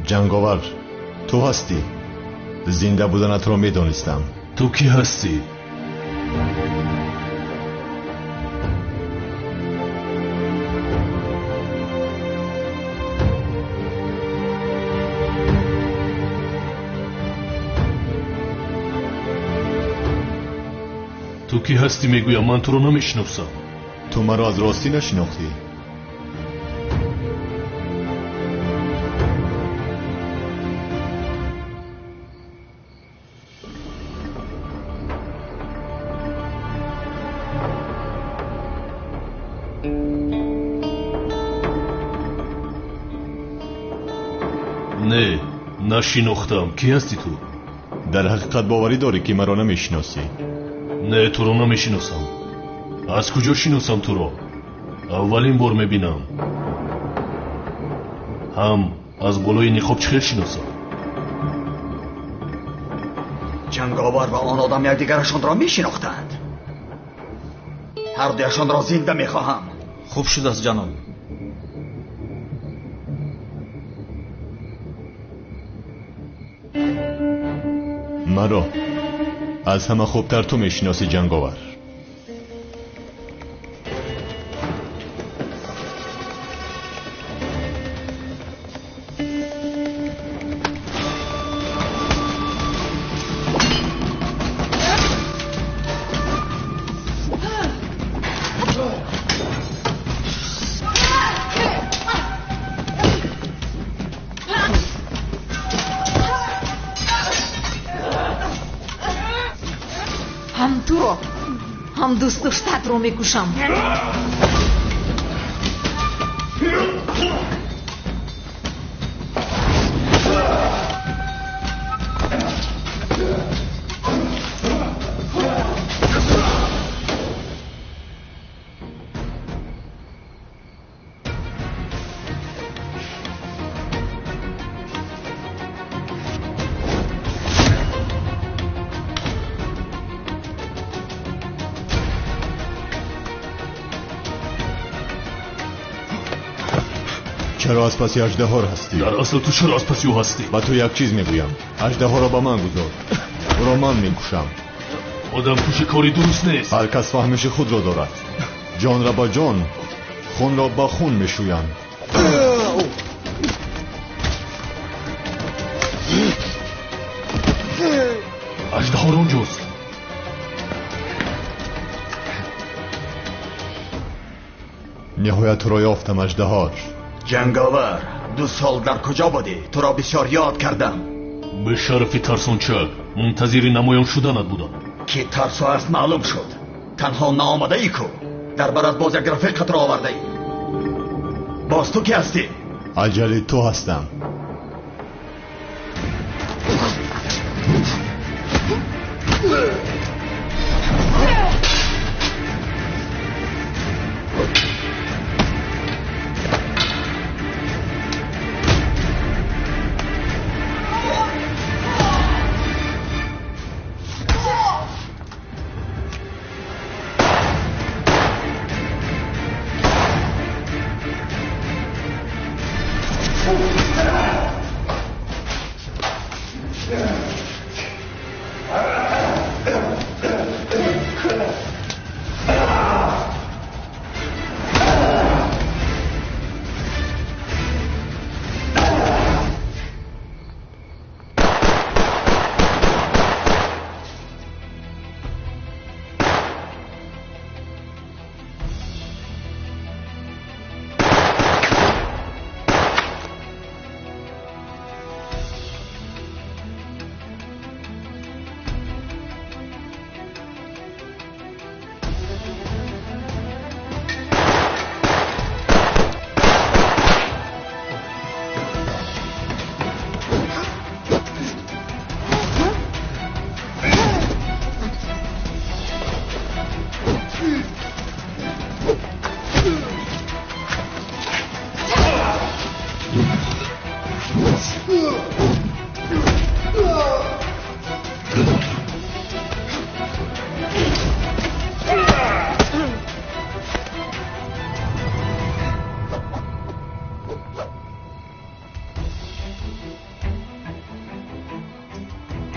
جنگاور، تو هستی؟ زنده بودنت را میدانستم. تو کی هستی؟ تو کی هستی میگویم، من تو رو نمیشناسم. تو مرا از راستی نشناختی؟ نه، نشناختم. کی هستی تو؟ در حقیقت باوری داری که مرا نمیشناسی؟ نه، تو رو نمیشناسم. از کجا شناسم تو رو؟ اولین بار میبینم. هم از بالای نقاب چخیر شناسم. جنگاور و آن آدم یکدیگرشان را میشناختند. هر دویشان را زنده میخواهم. خوب شد است جناب. مرا از همه خوبتر تو میشناسی جنگاور. هم تو رو هم دوست داشتت رو میکشم. چرا از پسی اژدها هستی؟ در اصل تو چرا از پسی او هستی؟ با تو یک چیز میگویم، اژدها را با من گذار. او را من میکشم. آدم کشی کاری درست نیست. هر کس فهمش خود را دارد. جان را با جان، خون را با خون میشویند. اژدها اونجاست. نهایت تو را یافتم اژدها. جنگاور، 2 سال در کجا بودی؟ تو را بسیار یاد کردم. به شرف ترسانچه منتظر نمایان شدنت بودم. که ترسو است معلوم شد. تنها نامده ای کو در برات باز یک رفیقت را آورده ای. باز تو کی هستی؟ اجل تو هستم.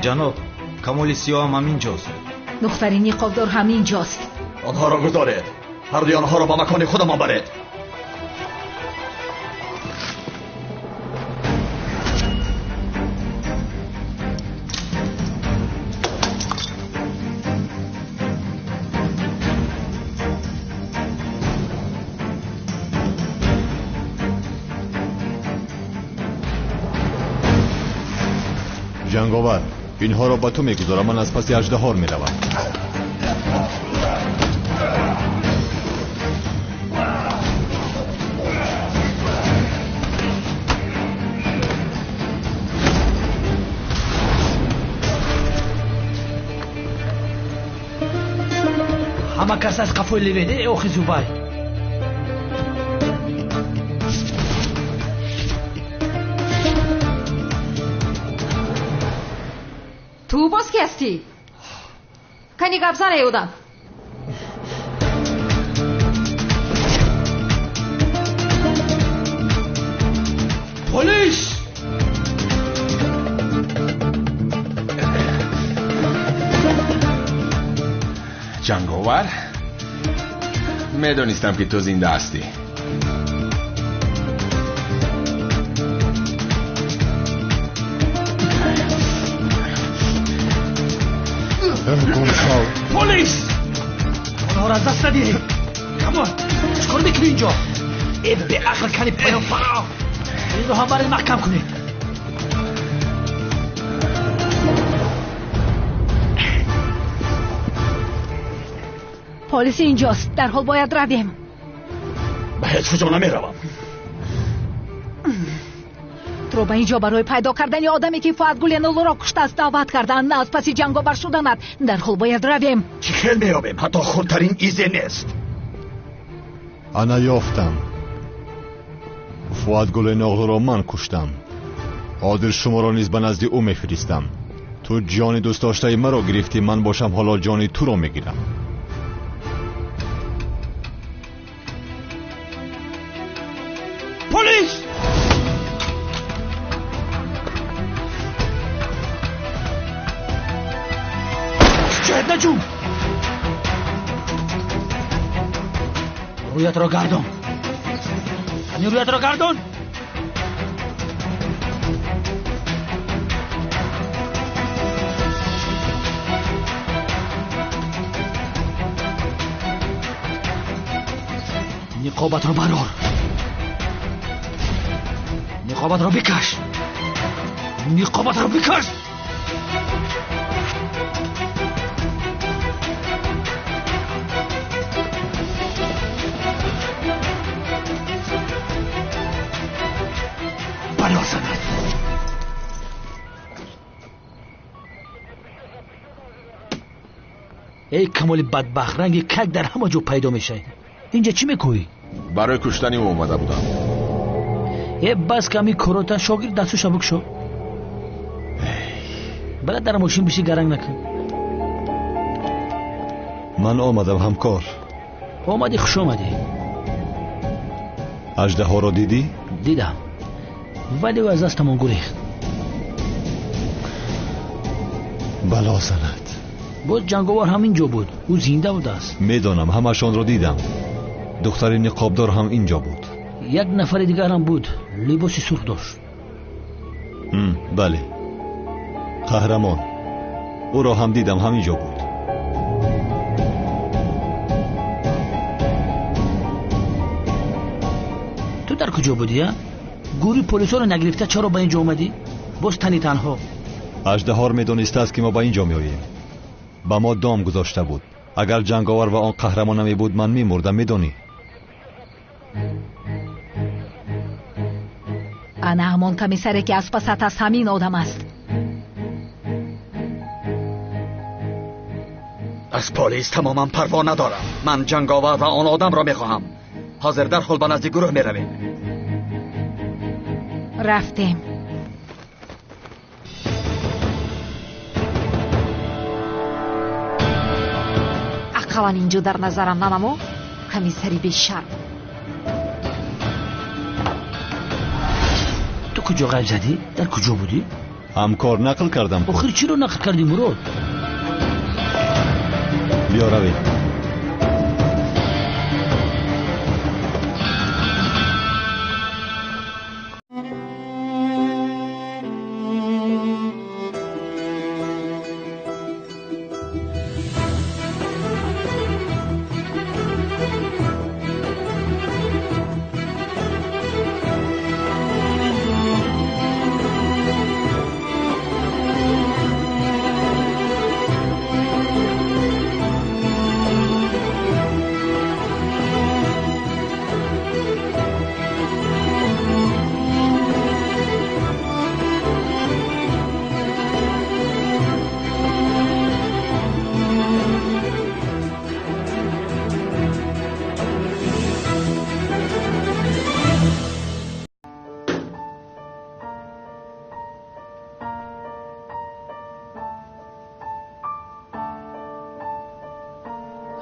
جناب کمال سیاه هم اینجاست. دختر نقابدار هم اینجاست. آنها را گذارید. هر دوی آنها را به مکان خودمان برید. جنگاور اینها را به تو میگذارم. من از پس اژدها میروم. همه کس از قفوی لیویده اوخی زوبای. تو باز کی هستی؟ کنی گبزن ایودم. پلیس! جنگاور میدونستم که تو زنده هستی. پلیس! اونها را از دست ندید. کمان چکار میکنی اینجا؟ ای به عقل کنی پایان فرا. این رو هم برای محکم کنید. پلیس اینجاست. در حال باید رویم. به هیچ کجا نمیروم. تو به اینجا برای پیدا کردن آدمی که فقط گلینولو را کشته است دعوت کردن، نه از پس جنگاور شدنت. در حال باید رویم. چی خیل میابیم؟ حتی خودترین ایزه نیست. انا یافتم. فؤاد گلینولو را من کشتم. عادل شما را نیز به نزد او میفرستم. تو جان دوست داشته مرا گرفتی، من باشم حالا جان تو را میگیرم. پلیس! شاید نجوم! رویت را گردان. رویت را گردان. نقابت را برار. نقابت را بکش. نقابت را بکش. بلا زند. ای کمال بدبخت، رنگ کک در همه جا پیدا میشه. اینجا چی میکنی؟ برای کشتنی او اومده بودم. یه بس کمی کروتا شاگرد دستو شبک شو. بلد در ماشین بشی گرنگ نکن. من آمدم همکار. آمدی خوش آمدی. اژدها را دیدی؟ دیدم ولی او از دستمان گریخت. بلا زند. باز جنگاور همینجا بود. او زنده بود است. میدانم، همشان را دیدم. دختر نقابدار هم اینجا بود. یک نفر دیگر هم بود، لباس سرخ داشت. بله، قهرمان. او را هم دیدم، همینجا بود. تو در کجا بودی ها؟ گوری پلیسا رو نگرفته چرا با اینجا اومدی؟ باز تنی تنها. اژدها میدونسته است که ما با اینجا میآییم. با ما دام گذاشته بود. اگر جنگاور و آن قهرمان نمی بود من میمردم، میدونی؟ انا همان کمیسره که از پست از همین آدم است. از پلیس تماما پروا ندارم. من جنگاور و آن آدم را میخواهم. حاضر در حال به نزد گروه میرویم. رفتیم. اقلا اینجا در نظرم ننمو. کمیسری بیشرم. تو کجا غیب زدی؟ در کجا بودی؟ همکار نقل کردم. آخر چی رو نقل کردی مراد؟ بیا روی.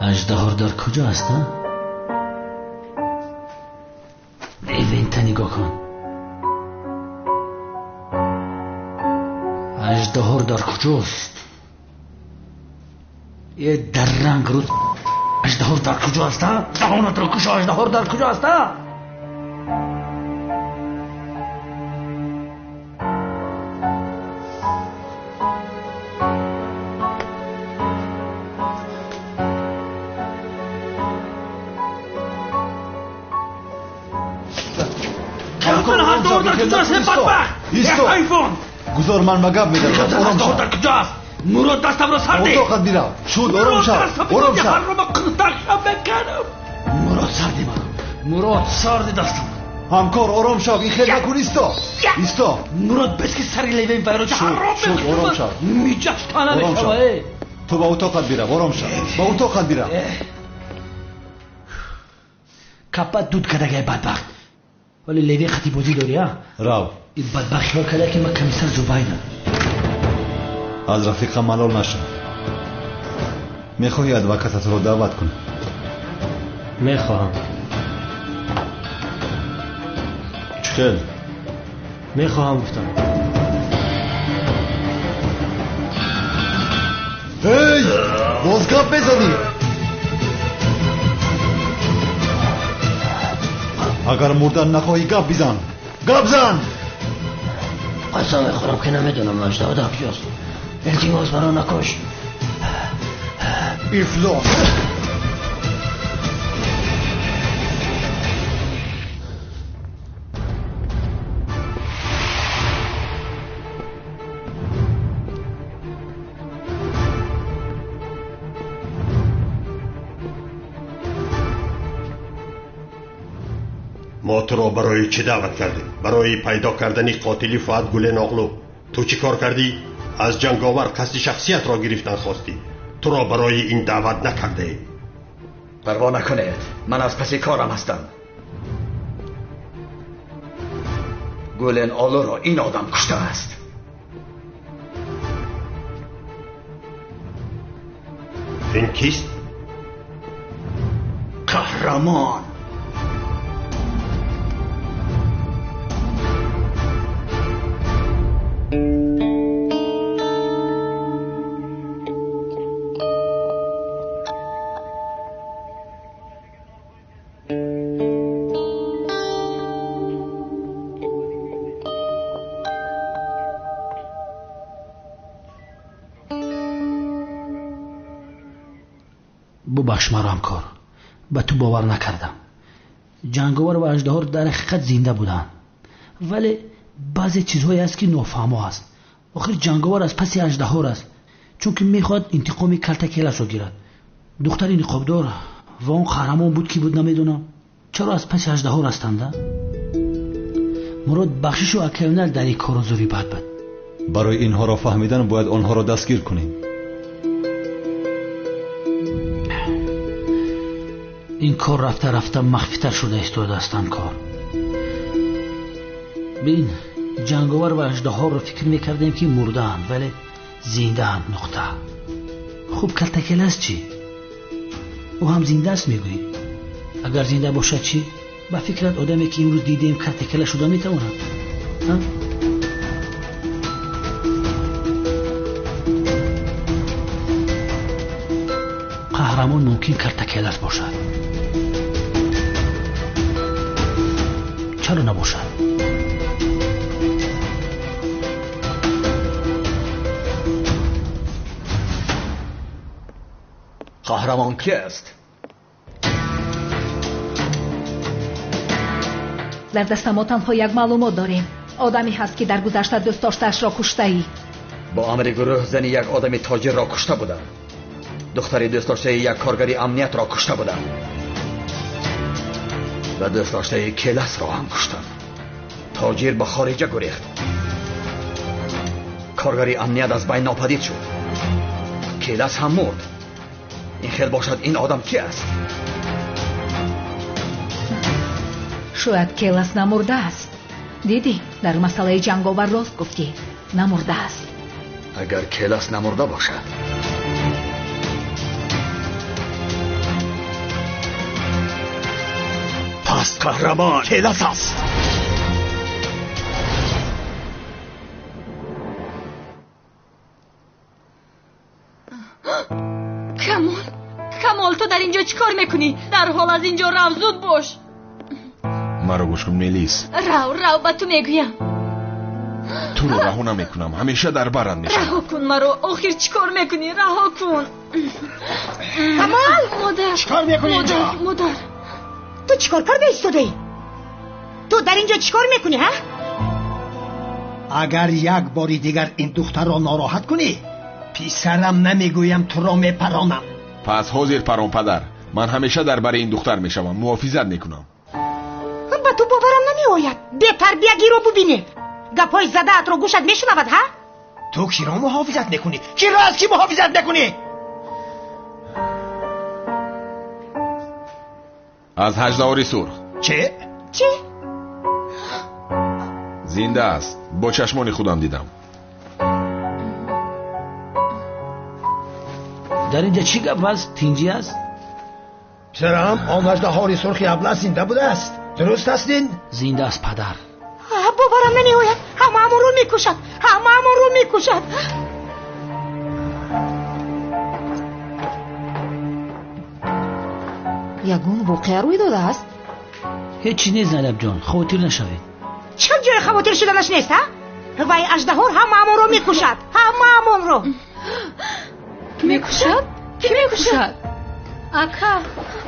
اژدها در کجا است؟ ایونت نگاه کن. اژدها در کجاست؟ یه در رنگ رو اژدها در کجا است؟ دهانت رو کشا. اژدها در کجا است؟ گذار من مگب میدم. آرام شو. در کجاست؟ مراد دستم رو سردی. اتاقت میرم. شد آرام شو. آرام شو. مراد سردی من. مراد سردی دستم. همکار آرام شو. این خیلی نکن. ایستا. مراد بس که سری لیوه این فیروز شد آرام شو. میجاش تانه نشوه. تو با اتاقت میرم. آرام شو. با اتاقت میرم. کپت دود کدگه بدبخت. ولی لیوه خطی بازی داری ها؟ راو. این بدبخت خیال کده که من کمیسر زبایدم. از رفیقم ملال نشم. میخواهی ادوکاتت رو دعوت کنی؟ میخواهم. چخیل؟ میخواهم گفتم. هی! باز گپ بزنی. اگر مردن نخواهی گپ بزن. گپ زن. قسم میخورم که نمیدونم اژدها در کجاست. التماس برا نکش. افلاس. ما تو را برای چه دعوت کردیم؟ برای پیدا کردن قاتلی فؤاد گل ناغلو. تو چی کار کردی؟ از جنگاور قصد شخصیت را گرفتن خواستی. تو را برای این دعوت نکرده ایم. پروا نکنید، من از پس کارم هستم. گل آلو را این آدم کشته است. این کیست؟ قهرمان. ببخش مرا همکار. به تو باور نکردم. جنگاور و اژدها در حقیقت زنده بودن، ولی بعضی چیزهایی است که نافهمه است. آخر جنگاور از پس اژدها است، چون که میخواد انتقام کلتکیلش رو گیرد. دختر نقابدار و اون قهرمان بود که بود نمیدونم. چرا از پس اژدها هستند؟ مراد بخشش و اکیونل در این کار زوری بد بود. برای اینها را فهمیدن باید آنها را دستگیر کنیم. این کار رفته رفته مخفی‌تر شده ایستاده است. کار ببین، جنگاور و اژدها رو فکر میکردیم که مردن، ولی زنده هم. نقطه. خوب کلتکل است چی؟ او هم زنده است میگویی. اگر زنده باشد چی؟ با فکرت آدمی که امروز دیدیم کلتکل شده میتواند؟ قهرمان ممکن کرتکیلس باشد. چرا نباشد؟ قهرمان کی است؟ در دست ما تنها یک معلومات داریم. آدمی هست که در گذشته دوست داشته‌اش را کشته. با امر گروه زن یک آدم تاجر را کشته بودند. دختر دوست داشته یک کارگری امنیت را کشته بودند و دوست داشته کیلس را هم کشتند. تاجر به خارجه گریخت. کارگری امنیت از بین ناپدید شد. کیلس هم مرد. این خیلی باشد این آدم کی است؟ شاید کیلس نمرده است. دیدی در مسئله جنگاور راست گفتی، نمرده است. اگر کیلس نمرده باشد پس قهرمان کیلس است. کمال تو در اینجا چی کار میکنی؟ در حال از اینجا رو زود باش. مرا گوش کن میلیس. رو با تو میگویم. تو رو رها نمیکنم، همیشه در برند میشم. رها کن مرا، آخر چی کار میکنی؟ رها کن. کمال مادر چی کار میکنی اینجا؟ مادر تو چی کار کرده ایستاده؟ تو در اینجا چی کار میکنی ها؟ اگر یک باری دیگر این دختر را ناراحت کنی پسرم نمیگویم تو را میپرانم. پس حاضر پرام پدر، من همیشه در بر این دختر میشوم، محافظت میکنم. با تو باورم نمیآید. بهتر بیا گیرو ببینی. گپای زده‌ات رو گوشت میشنود ها؟ تو کی را محافظت میکنی؟ کی را از کی محافظت میکنی؟ از هجدهاری سرخ. چه؟ زنده است، با چشمان خودم دیدم. در اینجا چی گپ است؟ تینجی است؟ پسرم آن اژدهای سرخی ابله زنده بوده است. درست هستین؟ زنده است پدر. باورم نمیآید. همه رو میکشد. یگون واقعه روی داده است؟ هیچی نیست زینب جان، خاطر نشوید. چه جای خاطر شدنش نیست ها؟ وای اژدها همه رو میکشد. همه رو میکشد؟ کی میکشد؟ اکا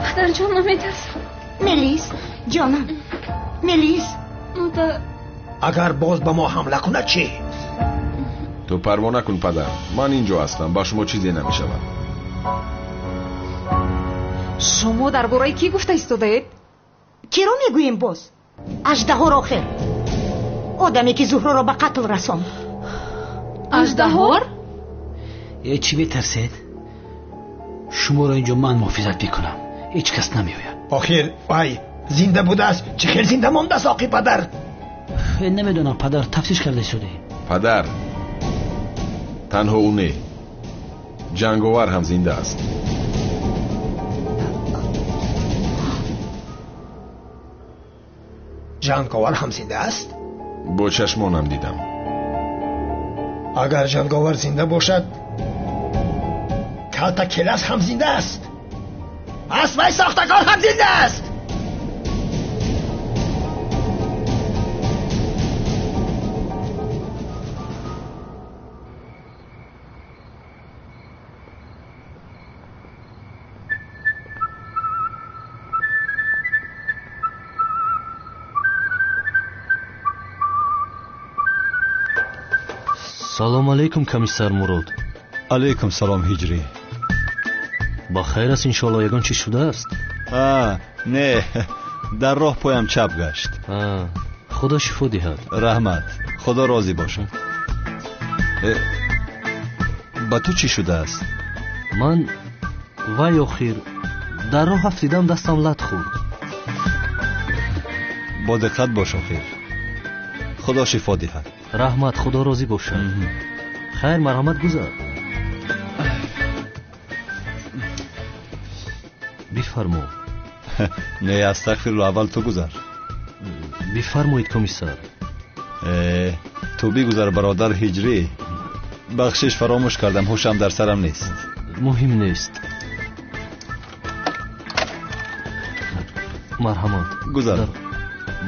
پدر جان نمیترسم. ملیس جانم، ملیس. مادر اگر باز به ما حمله کنه چی؟ تو پروا نکن پدر، من اینجا هستم، با شما چیزی نمیشود. شما درباره کی گفته ایستادید؟ کی رو میگوییم باز؟ اژدها آخر، آدمی که زهره را به قتل رساند. اژدها؟ چی بترسید؟ شما را اینجا من محافظت میکنم، هیچ کس نمیآید. آخر وای زنده بوده است، چه خیلی زنده مانده است آقی پدر؟ نمیدونم پدر، تفتیش کرده شده. پدر تنها او نه، جنگاور هم زنده است. جنگاور هم زنده است؟ با چشمانم دیدم. اگر جنگاور زنده باشد کرتکیلس هم زنده است. اسبای ساختکار هم زنده است. سلام علیکم کمیسر مراد. علیکم سلام هجری. با خیر است انشالله. یگان چی شده است؟ نه، در راه پایم چپ گشت. خدا شفا دهد. رحمت، خدا راضی باشد. با تو چی شده است؟ من وای آخر در راه افتیدم، دستم لط خورد. با دقت باش آخر، خدا شفا دهد. رحمت، خدا راضی باشد. خیر مرحمت گذار. بفرمو. نه استغفرالله، اول تو گذر. بفرمایید کمیسر. تو بگذر برادر هجری. بخشش فراموش کردم، هوشم در سرم نیست. مهم نیست. марҳамат. Гузар.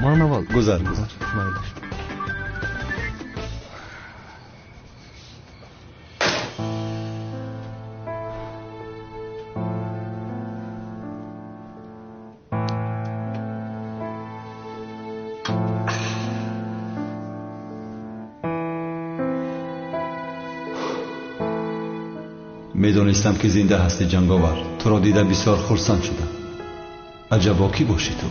Ман аввал Гузар. Майлаш. میدونستم که زنده هستی جنگاور. تو را دیده بسیار خرسند شدم. عجبا کی باشی تو؟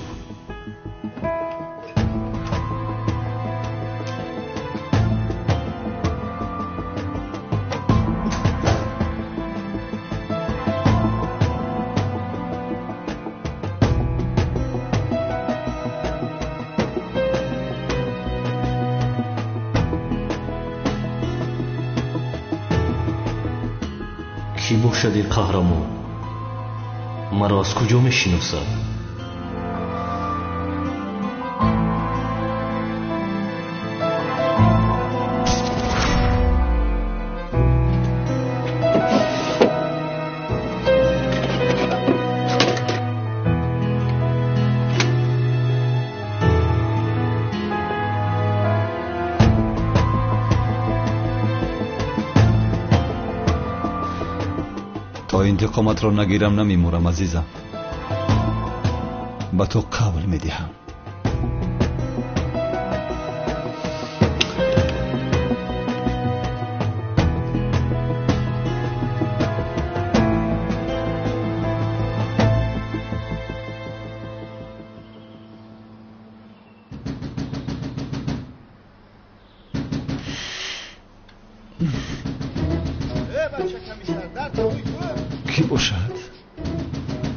کی باشد این قهرمان؟ مرا از کجا میشناسد؟ تا انتقامت را نگیرم نمیمورم عزیزم. به تو قول میدهم. کی باشد؟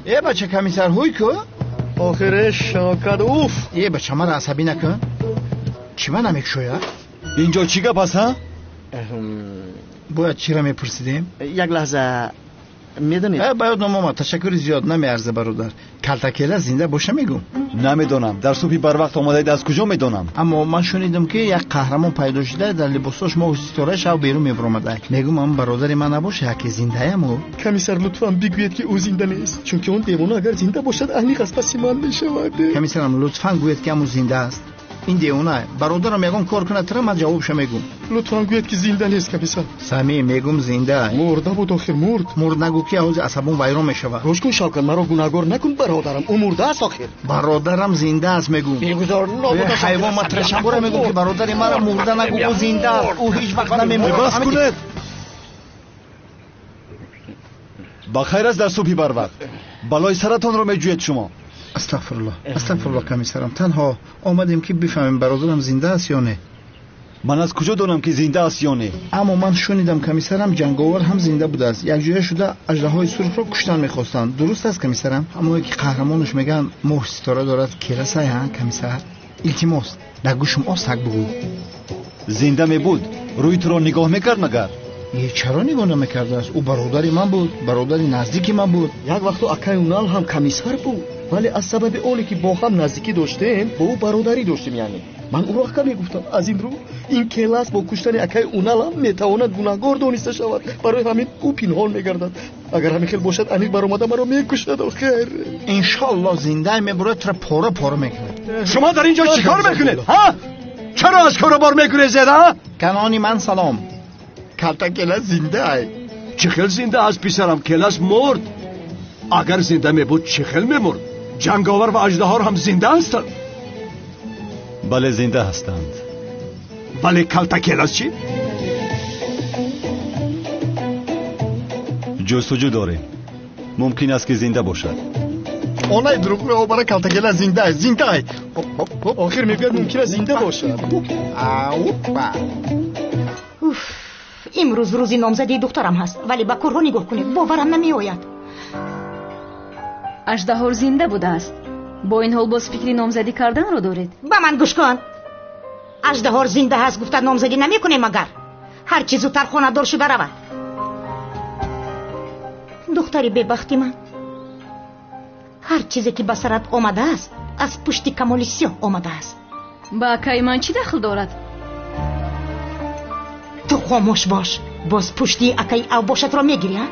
ای بچه کمیسر هوی کو؟ آخرش شاکد اوف. ای بچه مرا عصبی نکن. چی من نمیک شویا؟ اینجا چی گپ است ها؟ باید چی را میپرسیدیم؟ یک لحظه میدونید؟ باید نماما تشکر زیاد نمیارزه برادر. کلتکیله زنده باشه میگم. نمیدونم. در صبحی بر وقت آمده از کجا میدونم؟ اما من شنیدم که یک قهرمان پیدا شده در لباساش ما ستاره شو بیرون میبرمده. میگم من برادر من نباشه که زنده ام. کمیسر لطفا بگویید که او زنده نیست، چون که اون دیوانه اگر زنده باشد اهلی از پس من میشود. کمیسرم لطفا گویید که او زنده است. این دیوانه برادرم میگم کار کنه ترا من جوابش میگم. لطفا گویید که زنده نیست کمیسر. سمی میگم زنده. مرده بود آخر مرد نگو که اوز عصبم ویران میشود. روش کن شاکر مرا گناهگار نکن برادرم. او مرده است آخر. برادرم زنده است میگم. میگذار نابود حیوان مترشم میگم که برادر مرا مرده نگو او زنده است. او هیچ وقت نمیمرد. بس کنید. بخیر است در صبحی بر وقت. بلای سرتان را میجوید شما. استغفرالله کمیسرم. تنها آمدیم که بفهمیم برادرم زنده است یا نه. من از کجا دانم که زنده است یا نه؟ اما من شنیدم کمیسرم جنگاور هم زنده بوده است. یک جای شده اژدهای سرخ را کشتن میخواستند. درست است کمیسرم؟ همونایی که قهرمانش میگن مهر ستاره دارد کلاسای ها کمیسر. التماس نگو شما سگ بگو. زنده می بود. روی تو را نگاه میکرد مگر؟ چرا نگاه نمیکرده است؟ او برادری من بود. برادری نزدیکی من بود. یک وقت اکای اونال هم کمیسر بود، ولی از سبب اونی که با هم نزدیکی داشتیم با او برادری داشتیم. یعنی من او را اکا میگفتم. از این رو این کلاس با کشتن اکای اونال هم میتواند گناهگار دانسته شود. برای همین او پنهان میگردد. اگر همین خیلی باشد انیق برآمده مرا میکشد. آخر انشالله زنده میبرد تر پاره میکنه. شما در اینجا چیکار میکنید ها؟ چرا از کار بار میکنید زیاده؟ کنانی من سلام. کلتا کلاس زنده ای. چه خیل زنده از پسرم؟ کلاس مرد. اگر زنده می بود چه خیل می مرد؟ جنگاور و اژدها هم زنده هستند. بله زنده هستند. بله کلتا کلاس چی؟ جستجو داریم. ممکن است که زنده باشد. اونای دروغ رو برای کلتا کلاس زنده است. زنده ای. آخر میگوید ممکن است زنده باشد. امروز روزی نامزدی دخترم هست، ولی با کارها نگاه کنید باورم نمی آید. اژدها زنده بوده است. با این حال باز فکری نامزدی کردن رو دارید؟ با من گوش کن. اژدها زنده هست گفتن نامزدی نمی کنه مگر هر چیز زودتر خانه دار شو برود. دختری ببختی من، هر چیزی که به سرت آمده است از پشت کمال سیاه آمده است. با اکای من چی دخل دارد؟ تو خاموش باش. باز پشتی اکای او باشد را میگیری ها؟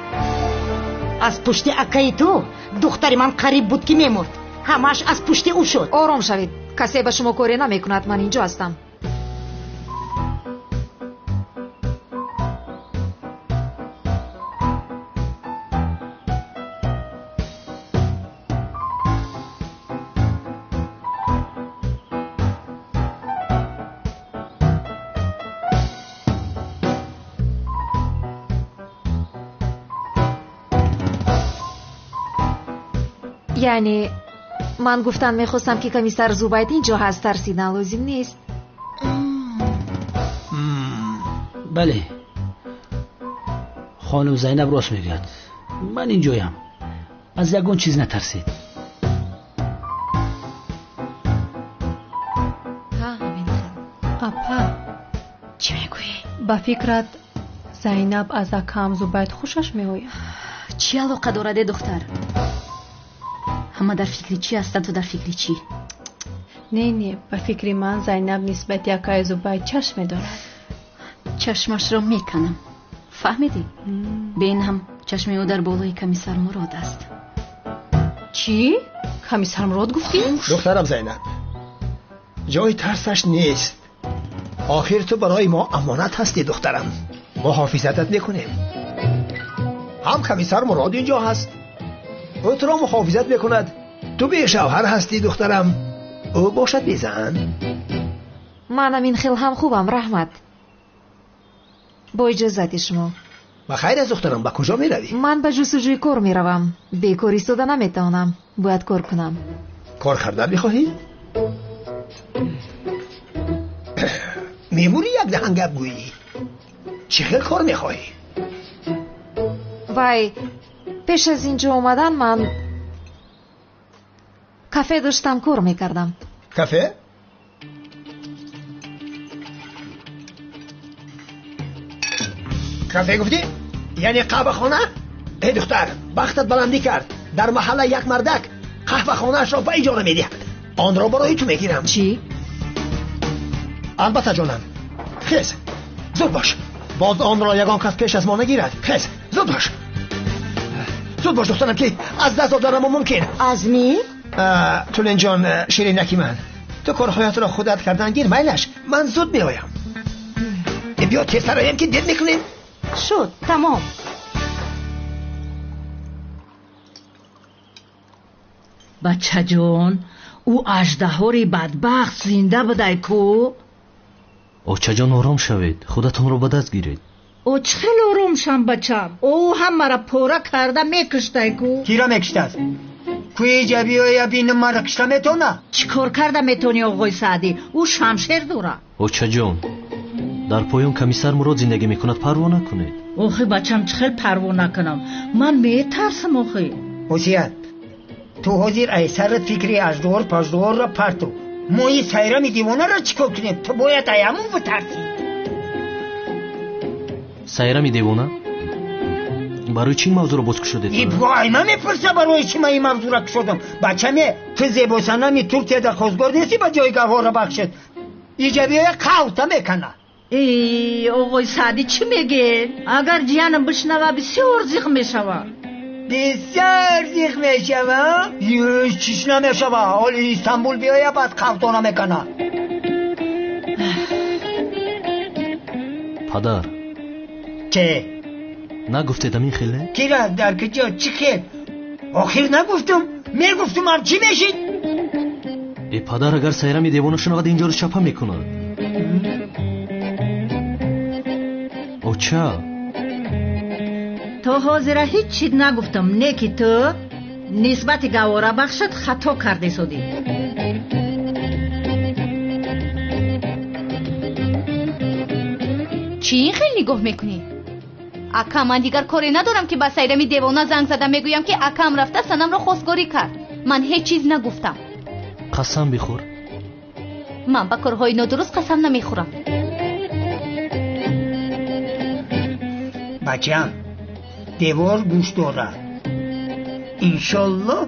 از پشتی اکای تو دختری من قریب بود که میمرد. همش از پشت او شد. آرام شوید، کسی به شما کاری نمیکند. من اینجا هستم. یعنی من گفتن میخواستم که کمیسر زوبید اینجا هست، ترسیدن لازم نیست. بله، خانم زینب راست میگه. من اینجایم، از یگان چیز نترسید. اپا چی میگویی؟ با فکرت زینب از اکام زوبید خوشش میآید؟ چی علاقه دارد دختر؟ همه در فکری چی هستن، تو در فکری چی؟ نه به فکری من زینب نسبت یکای زوبید چشم دارد. چشمش را میکنم، فهمیدی؟ بین هم چشم او در بالای کمیسر مراد است. چی؟ کمیسر مراد گفتی؟ دخترم زینب، جای ترسش نیست. آخر تو برای ما امانت هستی دخترم، محافظتت میکنیم. هم کمیسر مراد اینجا هست، او تو را محافظت میکند. تو به شوهر هستی دخترم، او باشد بیزن. منم این خیل هم خوبم رحمت. با اجازت شما. بخیر از دخترم، با کجا می روی؟ من به جستجوی کار می روم. بیکار ایستاده نمیتوانم، باید کار کنم. کار کردن میخواهی؟ میمونی یک دهن گپ گویی. چه خیل کار میخواهی؟ وای، پیش از اینجا اومدن من کافه داشتم کار میکردم. کافه؟ کافه گفتی؟ یعنی قهوه خانه؟ ای دختر، بختت بلندی کرد. در محله یک مردک قهوه خانه اش را به اجاره میدهد. آن را برای تو میگیرم. چی؟ البته جانم. خیز، زود باش. باز آن را یگان کس پیش از ما نگیرد. خیز، زود باش. زود باش دخترم که از دست دادن ما ممکن. عزمی؟ تولین جان، شیرینکی من، تو کارهایت را خودت کردن گیر میلش. من زود میایم. بیا تیر سرایم که دید میکنیم. شد، تمام. بچه جان، او اژدهاری بدبخت زنده بوده کو؟ آچه جان آرام شوید، خودتون رو به دست گیرید. او چخیل آرام شم بچم، او هم مرا پورا کرده میکشته کو؟ کی را میکشته است؟ کوی جبی یا بین مرا کشته میتونه؟ چیکار کرده میتونی آقای سعدی؟ او شمشیر داره. آچه جان، در پایان کمیسر مراد زندگی میکند، پروا نکنید. آخی بچم چخیل پروا نکنم، من میترسم آخی. حسیت، تو حاضر ای سرت فکری اجدار پجدار را پرتو. ما این سیرمی دیوانه را چیکار کنیم؟ تو باید ایمون بترسی. سیرمی دیوانه؟ برای چی این موضوع را باز کشیدید؟ ای بگاه من میپرسه برای چی من این موضوع را کشیدم. بچه می تو زیباسنه می ترکیه در خوزگار نیستی به جایگاه ها را بخشید. ایجابی های قوطه میکنه. ای آقای سعدی چی میگه؟ اگر جیانم بشنوه بسیار زیغ میشوه. بسیار زیغ میشوه؟ یه چیش نمیشوه. حال استانبول بیایه بعد قوطه نمیکنه. پدر چه؟ نگفتیدم این خیله؟ کی را در کجا؟ چی خیل؟ آخر نگفتم. میگفتم هم چی میشید؟ ای پدر، اگر سیرمی دیوانه شنود اینجا رو چپه میکند. اوچه تو حاضره هیچ چیز نگفتم، نه که تو نسبت گواره بخشت خطا کرده سودی. چی این خیلی نگاه میکنی؟ اکا من دیگر کاری ندارم که با سیرمی دیوانه زنگ زدم میگویم که اکام رفته سنم را خواستگاری کرد. من هیچ چیز نگفتم. قسم بخور. من با کارهای نادرست قسم نمیخورم. بچم، دیوار گوش داره. انشالله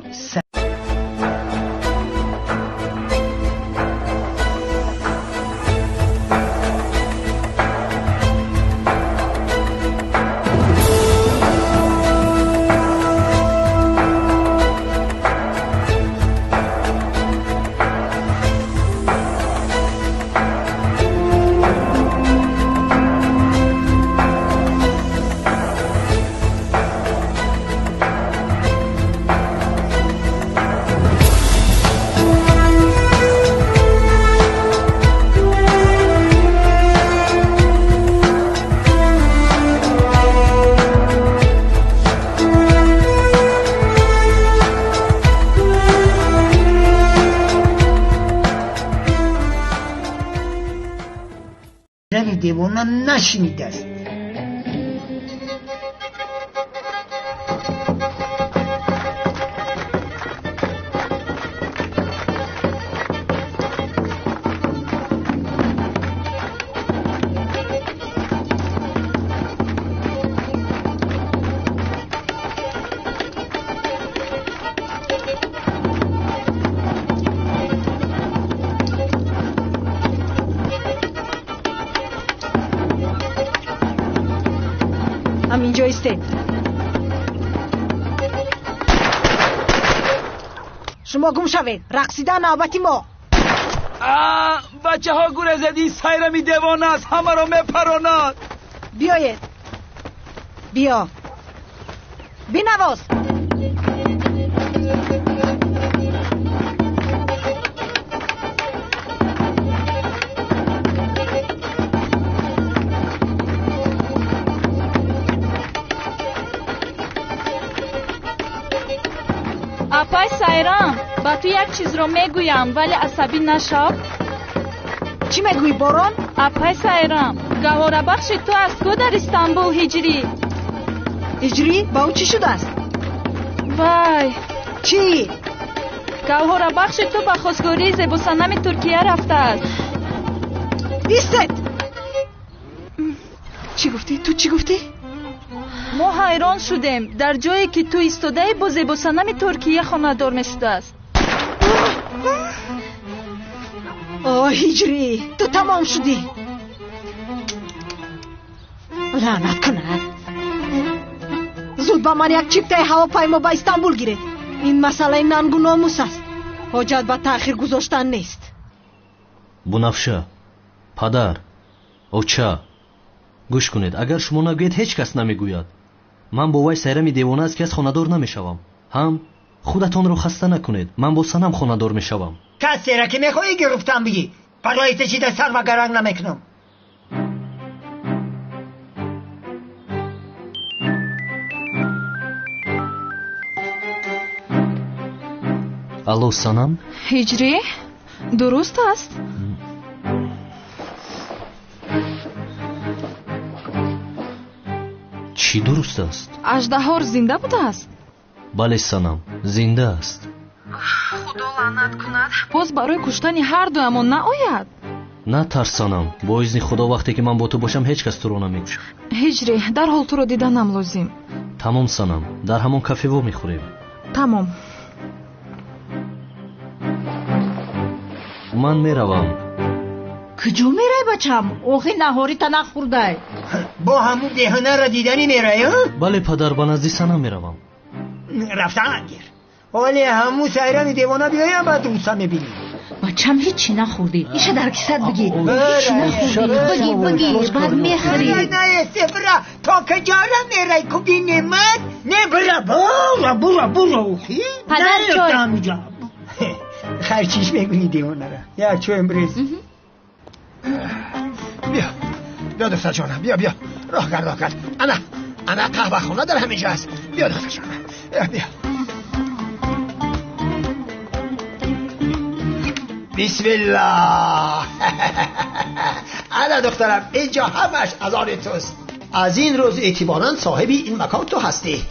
دیوانه نشنیده است. همینجا ایسته. شما گم شوید. رقصیدن نوبتی ما. بچه ها گوره زدی سایرمی دیوانه است، همه رو میپراند. بیایید. بیا بینواز. اپای سایرام، با تو یک چیز رو میگویم ولی عصبی نشو. چی میگویی باران؟ اپای سایرام، گواره بخش تو از کو در استانبول هجری؟ هجری؟ با اون چی شده است؟ وای چی؟ گواره بخش تو با خواستگاری زیبوسنم ترکیه رفته است. ایستد. چی گفتی؟ تو چی گفتی؟ ما حیران شدیم در جایی که تو ایستاده با زیبوسنم ترکیه خانه‌دار میشده است. هجری تو تمام شدی. لعنت کند. زود با من یک چیپتای هواپیما با استانبول گیرید. این مسئله ننگ و ناموس است. حاجت به تأخیر گذاشتن نیست. بنفشه، پدر، اوچه، گوش کنید. اگر شما نگوید هیچ کس نمیگوید. من با وی سیرمی دیوانه است که از خانه‌دار نمیشوم. هم خودتان رو خسته نکنید. من با سنم خانه‌دار میشوم. کسی را که میخوایی گرفتم بگی. برای تشید سر و گرنگ نمیکنم. الو سنم؟ هجری؟ درست است؟ چی درست است؟ اژدها زنده بوده است. بله سنم، زنده است. خدا لعنت کند. باز برای کشتن هر دویمان نآید. نه ترسانم. با اذن خدا وقتی که من با تو باشم هیچ کس تو رو نمیکشد. هجری، در حال تو رو دیدنم لازم. تمام سنم، در همون کافه و میخوریم. تمام. من میروم. کجا میره بچم؟ اوخی نهاری تا نخورده. با همون دهنه را دیدنی میره؟ بله پدر، با نزدی سنم میروم. رفتن گیر. ولی همون سایران دیوانه بیایم بعد دوستا میبینی. بچم هیچی نخوردی. ایشه در کسد بگی. بگی بعد میخری. نه سفره تا کجا را میره کبی نمت؟ نه برا اوخی. پدر چوی خرچیش بگونی دیوانه را. یا چو امروز بیا دختر جانم. بیا راه کرد. انا قهوه خونه در همینجا هست. بیا دختر جانم. بیا بسم الله. انا دخترم اینجا همش از آن توست. از این روز اعتباراً صاحبی این مکان تو هستی.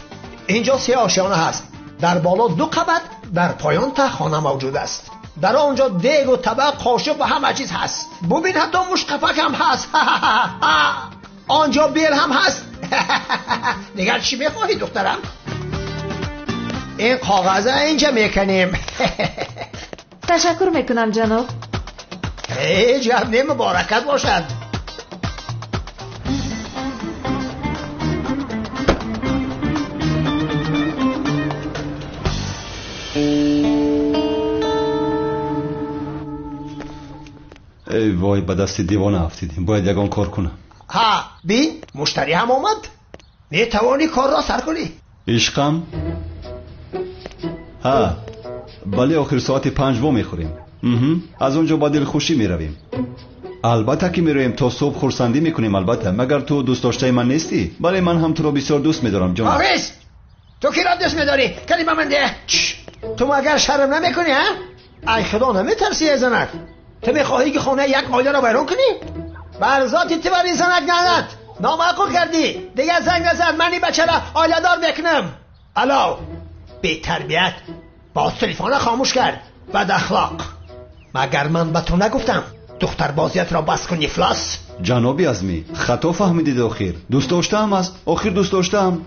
اینجا 3 آشیانه هست. در بالا 2 قبت، در پایان تا خانه موجود است. در آنجا دیگ و طبق، قاشق و همه چیز هست. ببین حتی مشقفک هم هست. آنجا بیل هم هست. نگر چی میخواهی دخترم؟ این کاغذه اینجا میکنیم. تشکر میکنم جناب. جمعه مبارکت باشد. ای وای، به دست دیوانه افتیدیم. باید یگان کار کنم. ها بین مشتری هم آمد. میتوانی کار را سر کنی. عشقم؟ ها بله، آخر ساعت 5 میخوریم. از اونجا با دل خوشی میرویم. البته که میرویم تا صبح خورسندی میکنیم. البته مگر تو دوست داشته من نیستی؟ بله من هم تو رو بسیار دوست میدارم جان. حافظ تو کی را دوست میداری؟ کلمه من ده. تو مگر شرم نمیکنی ها؟ ای خدا نمیترسی از من؟ تو میخواهی که خانه یک عائله را ویران کنی؟ بر ذات تیواری زنک ننت نامعقول کردی. دیگه زنگ نزن، من این بچه را آیله دار بکنم. الو بی تربیت، با تلفن خاموش کرد. بد اخلاق. مگر من به تو نگفتم دختر بازیت را بس کن افلاس؟ جناب عظمی خطا فهمیدید. آخر دوست داشتم است. آخر دوست داشتم.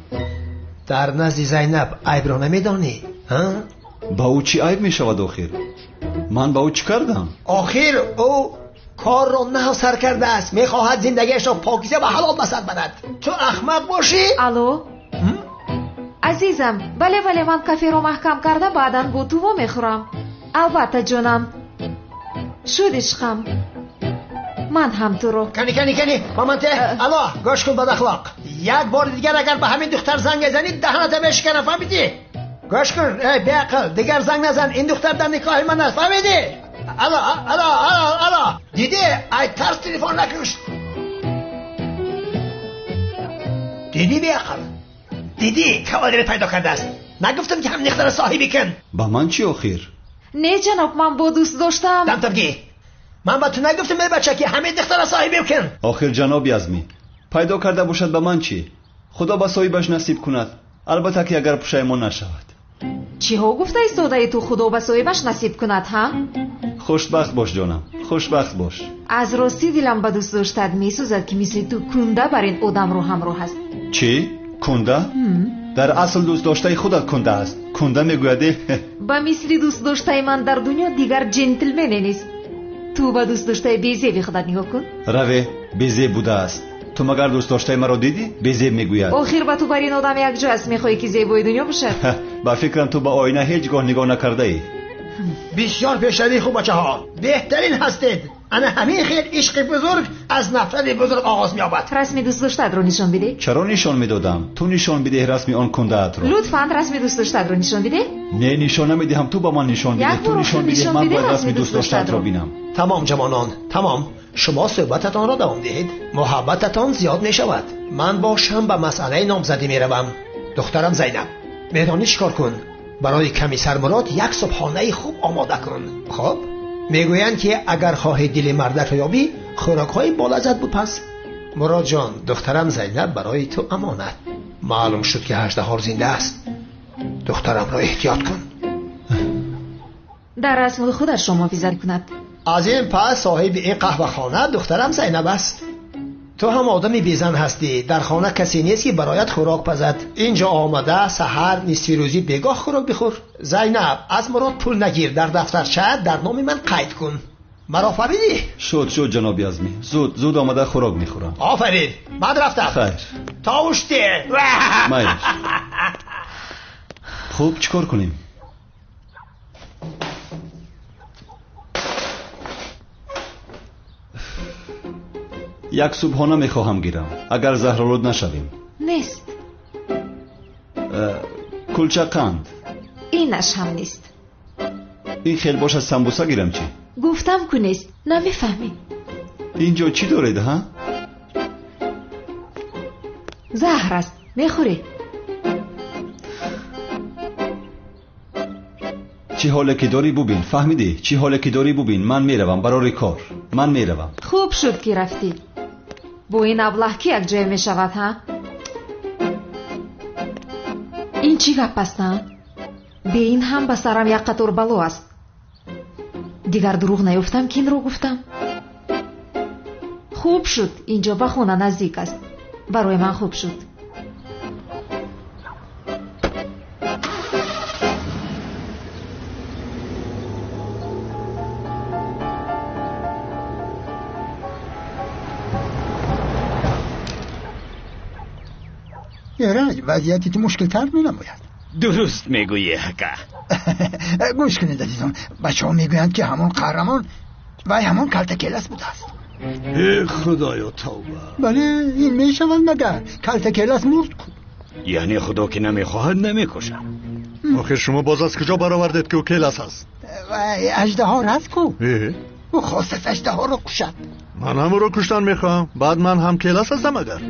در نزد زینب عیب را نمیدانی؟ با او چی عیب می شود؟ آخر من با او چی کردم؟ آخر او کار را نه سر کرده است، میخواهد زندگیش را پاکیزه و حلال بسر بند. تو احمق باشی؟ الو عزیزم، بله من کافی رو محکم کرده بعداً با تو میخورم. البته جونم. شد عشقم، من هم تو رو کنی مامانته. الله گوش کن بد اخلاق. یک بار دیگر اگر به همین دختر زنگ بزنی دهنت بشکنم، فهمیدی؟ گوش کن ای بی عقل، دیگر زنگ نزن. این دختر در نکاح من است، فهمیدی؟ الله دیدی؟ ای ترس تلفن نکش. دیدی بی عقل؟ دیدی کمادر پیدا کرده است. نگفتم که هم دختر صاحبی کن. با من چی آخر؟ نه جناب، من با دوست داشتم. دمتبگی من با تو نگفتم ای بچه که همه دختر صاحبی کن. آخر جناب عظمی پیدا کرده باشد به من چی؟ خدا با صاحبش نصیب کند. البته که اگر پشیمان نشود. چی ها گفته ایستاده تو خدا با صاحبش نصیب کند ها؟ خوشبخت باش جانم، خوشبخت باش. از راستی دلم با دوست داشتد میسوزد که مثل تو کنده بر این آدم رو همراه است. چی؟ کنده؟ در اصل دوست داشته خودت کنده است. کنده میگویده با مثل دوست داشته من در دنیا دیگر جنتلمن نیست. تو با دوست داشته بیزه بی خودت نگاه کن. روه بیزه بوده است. تو مگر دوست داشته مرا دیدی؟ بیزه میگوید. آخر با تو بر این آدم یک جا است میخوایی که زیبای دنیا باشد. با فکرم تو با آینه هیچگاه نگاه نکرده ای. بسیار پیشروی خوب بچه ها، بهترین هستید. انا همین خیلی عشق بزرگ از نفرت بزرگ آغاز می‌یابد. رسمی دوست داشتد رو نشان بده. چرا نشان میدادم؟ تو نشان بده رسمی آن کنده‌ات رو. لطفاً رسمی دوست داشتد رو نشان بده. نه نشان نمیدهم، تو با من نشان بده. تو نشان بده، من باید رسمی دوست داشتد رو بینم. تمام جوانان، تمام. شما صحبتتان را دوام دهید. محبتتان زیاد میشود. من باشم به مسئله نامزدی میروم. دخترم زینب، میدانی چیکار کن؟ برای کمیسر مراد یک صبحانه خوب آماده کن. خب میگویند که اگر خواهی دل مردک را یابی خوراک‌های بالعزت بود. پس مراد جان، دخترم زینب برای تو امانت. معلوم شد که اژدها زنده است. دخترم را احتیاط کن. در رسم خودش را محافظت کند. از این پس صاحب این قهوه خانه دخترم زینب است. تو هم آدمی بیزن هستی. در خانه کسی نیست که برایت خوراک پزد. اینجا آمده سحر نصف روزی بگاه خوراک بخور. زینب، از مراد پول نگیر. در دفترچه در نام من قید کن. مرا فهمیدی؟ شد جناب عظمی. زود آمده خوراک میخورم. آفرین. بعد رفتم. خیر. تاوشتی. مایل. خوب چیکار کنیم؟ یک صبحانه میخواهم گیرم اگر زهرآلود نشویم. نیست. کلچه قند. اینش هم نیست. این خیلی باشه سمبوسه گیرم چی؟ گفتم که نیست. نمیفهمی. اینجا چی دارید ها؟ زهر است. میخوری؟ چی حاله که داری ببین. فهمیدی؟ چی حاله که داری ببین. من میروم برای کار. من میروم. خوب شد که رفتی. با این ابله که یک جای میشود ها؟ این چی گپ است نه؟ به این هم به سرم یک قطور بلا است. دیگر دروغ نیفتم که این رو گفتم. خوب شد اینجا به خونه نزدیک است. برای من خوب شد. یارج وضعیتی مشکل تر می نماید. درست میگویی حقا. گوش کنید عزیزان، بچه ها میگویند که همون قهرمان و همون کلتکلس بوده است. خدایا توبه. بله این میشود مگر کلتکلس مرد کن. یعنی خدا که نمیخواهد نمیکشد. آخر شما باز از کجا برآوردید که او کلس است؟ اژدها رست کو. او خواست اژدها را کشد. من هم رو کشتن میخوام. بعد من هم کلس هستم اگر.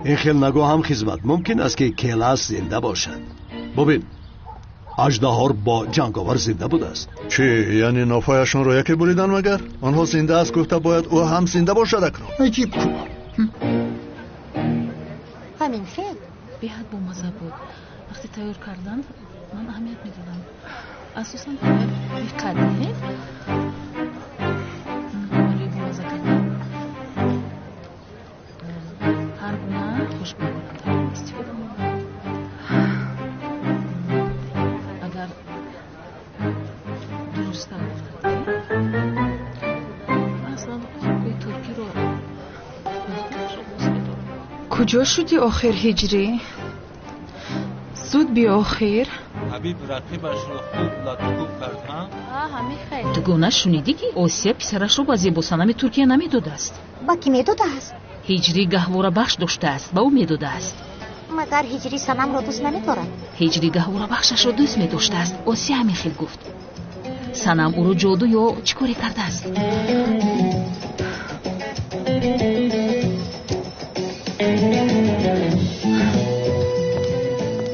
این خیلی نگاه هم خدمت ممکن است که کلاس زنده باشد. ببین اژدها با جنگاور زنده بوده است. چی؟ یعنی نافایشان را یکی بریدن مگر؟ آنها زنده است گفته باید او هم زنده باشد اکرام. عجیب. همین خیلی بیاد با مزه بود. وقتی تیار کردن من اهمیت میدادم. اساساً بی‌قدری ولی با مزه کردن هر گونه خوشبو بودن استفاده می‌کنم. اگر درست گفتم اصلا خوبی ترکی رو کجا شدی آخر هجری؟ زود بیا آخر. حبیب رقیبش رو خوب لطفوب کرد ها؟ همین خیلی. تو گونه شنیدی که آسیا پسرش رو با زیباسنم ترکیه نمیداده است؟ با کی میداده است؟ هجری گهواره بخش داشته است، با او میداده است. مگر هجری سنم را دوست نمیدارد؟ هجری گهواره بخشش را دوست میداشته است. آسیا همین خیلی گفت. سنم او رو جادو یا چیکاری کرده است؟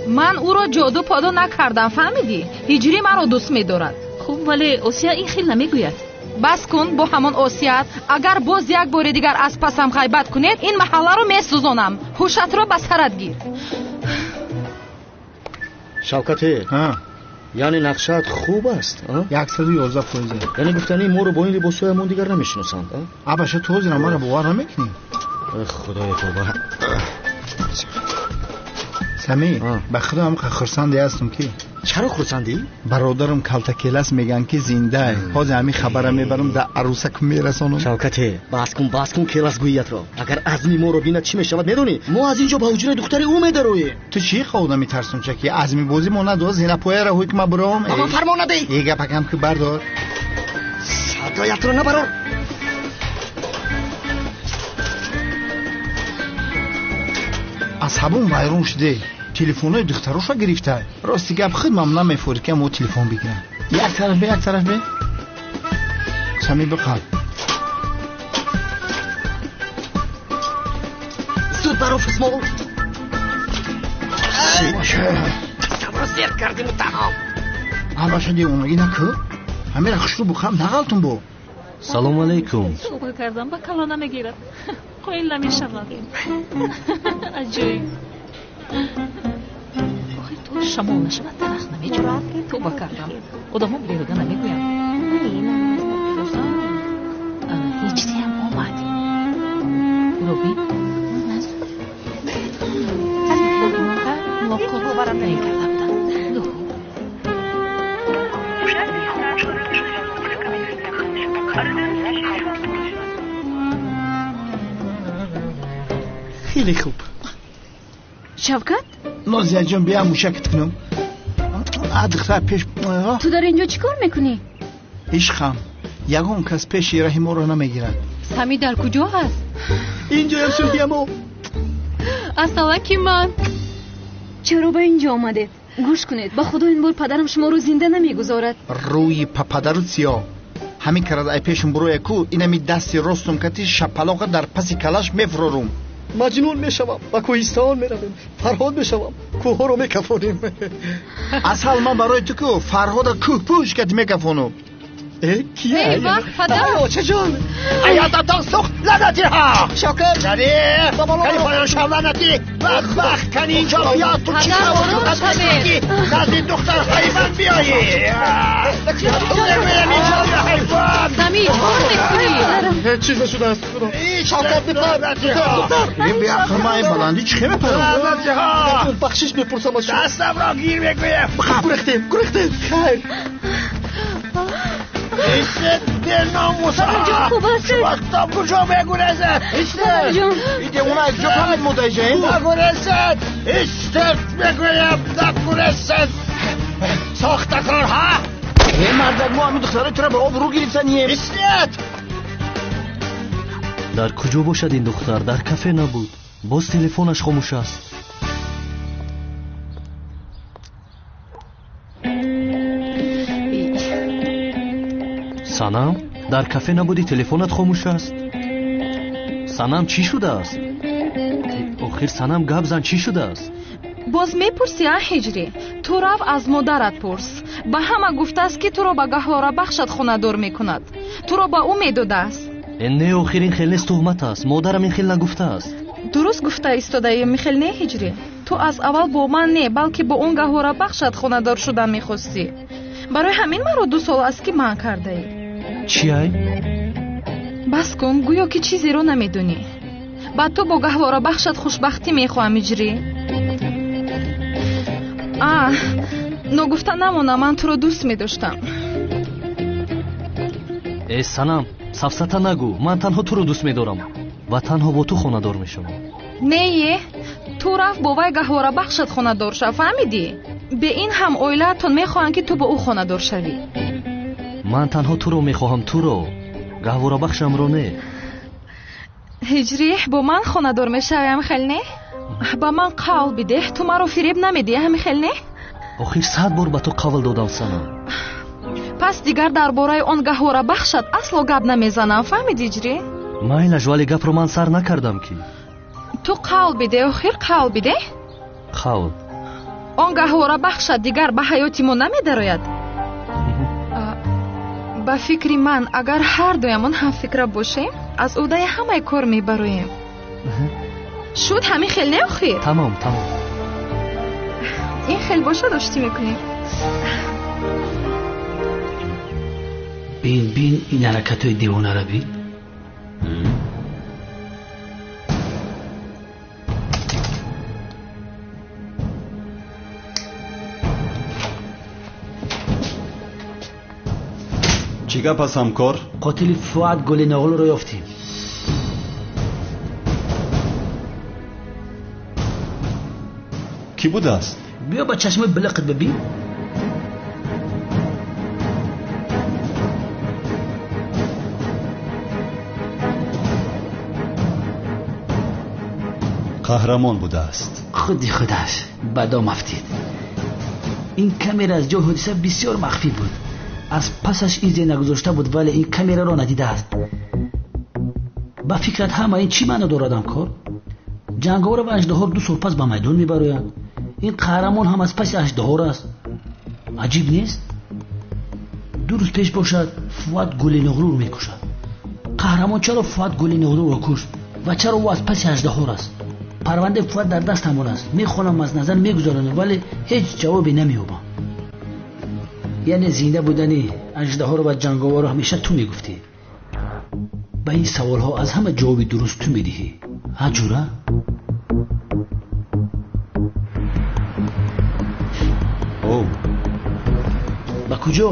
من او را جادو پادو نکردم، فهمیدی؟ هجری من را دوست می‌دارد. خوب ولی آسیا این خیلی نمیگوید. بس کن با همان آسیت. اگر باز یک بار دیگر از پسم غیبت کنید این محله رو میسوزانم. هوشت را به سرت گیر. شوکته یعنی نقشت خوب است 111%. یعنی گفتنی ما رو با این لباسایمون دیگر نمیشناسند. اباشه تو زیرا ما رو باور نمیکنی. خدای توبه. سمی به خدا هم خرسندی هستم که. چرا خرسندی؟ برادرم کلتکیلس میگن که زنده حاضر همین خبره میبرم در عروسک میرسانم. شوکته بس کن کلاس گویت را. اگر عزمی ما رو بیند چی میشود میدونی؟ ما از اینجا با حجره دختر او میدرویم. تو چی خودا میترسون چکی عزمی بازی ما ندو زینا پویا را حکم برام. اما فرمان ندهی. یه گپکم که بردار. صدایت رو نبرار. از همون وایرون شده تلفن‌های دختراش را گرفته. راستی گپ خودم نمیفهمم که ما تلفن بگیرم. یک طرف به سمی بقال زود بر آفیس ما باشه صبر زیر کردیم و تمام. باشه دی اونگی نکو همه رخش رو بخم نغلطون بو. سلام علیکم. صبح کردم با کلا نمیگیرد. قیل نمیشود. عجیب. تو شما نشود درخت نمیجورد تو با کردم آدم هم بیهوده نمیگویم. هیچی هم آمد روبی موقع باورم نمیکرده بودم. خیلی خوب. شوکت نازیه جان بیا موشکت کنم. دختر پیش تو داری اینجا چیکار میکنی؟ عشقم یگون کس پیش راه ما رو نمیگیرد. سمی در کجا هست؟ اینجا هم شدیم ما. اصلا کی من؟ چرا به اینجا آمده؟ گوش کنید با خدا این بار پدرم شما رو زنده نمیگذارد. روی پدرت سیاه همین کرد ای پیشم برو یکو اینمی دستی راستم کتی شپلاق در پسی کلاش میفرورم. مجنون میشوم و کوهستان میرویم. فرهاد میشوم کوه رو میکفونیم. اصل من برای تو که فرهاد کوه پوش کت میکفونم. کیه؟ وقت پدر چه جان؟ ایاتا تا سخت لعنتی ها شاکر جدی کلی پایان شب لعنتی وقت کنی اینجا بیا تو چی خواهد رو قدرکی از این دختر حیوان بیایی نمیم اینجا بیا حیوان زمین چون میکنی؟ چیز نشده است شاکر بپر این بیا خرما این بلندی چه میپرم؟ لعنتی ها بخشش بپرسم از شما. دستم را گیر بگویم گرختیم خیر ایسته دل ناموسا وقتا کجا بگورزد ایسته ایده اونا اکجا کامت متعجه نگورزد ایسته بگویم نگورزد ساختکار ها این مردک ما همین دختره تو را به آب رو گریفتنیم. ایستید در کجا باشد این دختر؟ در کافه نبود. باز تلفنش خاموش است. سنم در کافه نبودی تلفنت خاموش است. سنم چی شده است؟ آخر سنم گپ زن چی شده است؟ боз мепурсӣ а ҳиҷрӣ? ту рав аз модарат пурс. ба ҳама гуфтааст ки туро ба гаҳвора бахшат хонадор мекунад. туро ба ӯ медодааст. не охирин хелнес tuhmat аст. модарам ин хел нагуфтааст. дуруст гуфта истодаи михел не ҳиҷрӣ? ту аз аввал бо ман не, балки бо он гаҳвора бахшат хонадор шудан мехостӣ. барои ҳамин маро 2 сол аст ки манъ кардаӣ. чӣ ай? бас кун, гӯё ки чизеро намедонӣ. ба ту бо гаҳвора бахшат хушбахтӣ мехоҳам иҷрӣ. ногуфта намона, ман туро дӯст медоштам. санам, сафсата нагӯ. ман танҳо туро дӯст медорам ва танҳо бо ту хонадор мешавам. нее, ту раф бо вай гаҳвора бахшат хонадор шав, фаҳмидӣ? бе ин ҳам оилаатон мехоҳанд ки ту бо ӯ хонадор шавӣ. ман танҳо туро мехоҳам, туро. гаҳвора бахшамро не. ҳиҷрӣ, бо ман хонадор мешавӣ, ҳамихел не? ба ман қавл бидеҳ, ту маро фиреб намедиҳ, ҳамихел не? охир 100 бор ба ту қавл додам санам. пас дигар дар бораи он гаҳвора бахшат асло гап намезанам, фаҳмидӣ иҷрӣ? майлаш, вале гапро ман сар накардам ки. ту қавл бидеҳ, охир қавл бидеҳ. қавл. он гаҳвора бахшат дигар ба ҳаёти мо намедарояд. ба фикри ман, агар ҳар дуямон ҳамфикра бошем, аз ӯдаи ҳамаи кор мебароем. шуд ҳамин хел не охир? тамом. ин хел бошад оштӣ мекунем. бин ин ҳаракатҳои девонаро бин. чӣ гап аст ҳамкор? қотили фуад гулиноғлуро ёфтем. кӣ будааст? биё ба чашмои билиқит бибин. қаҳрамон будааст. худи худаш ба дом афтид. ин камера аз ҷои ҳодиса бисёр махфӣ буд. аз пасаш изе нагузошта буд, вале ин камераро надидааст. ба фикрат ҳама ин чӣ маъно дорад ҳамкор? ҷанговар ва аждаҳор 2 сол пас ба майдон мебароянд. ин қаҳрамон ҳам аз паси аждаҳор аст. аҷиб нест? 2 рӯз пеш бошад фуад гулиноғлуро мекушад. қаҳрамон чаро фуад гулиноғлуро кушт ва чаро ӯ аз паси аждаҳор аст? парвандаи фуад дар дастамон аст. мехонам, аз назар мегузаронам, вале ҳеҷ ҷавобе намеёбам. яъне зинда будани аждаҳоро ва ҷанговарро ҳамеша ту мегуфтӣ. ба ин саволҳо аз ҳама ҷавоби дуруст ту медиҳӣ. ҳаҷура? ба куҷо?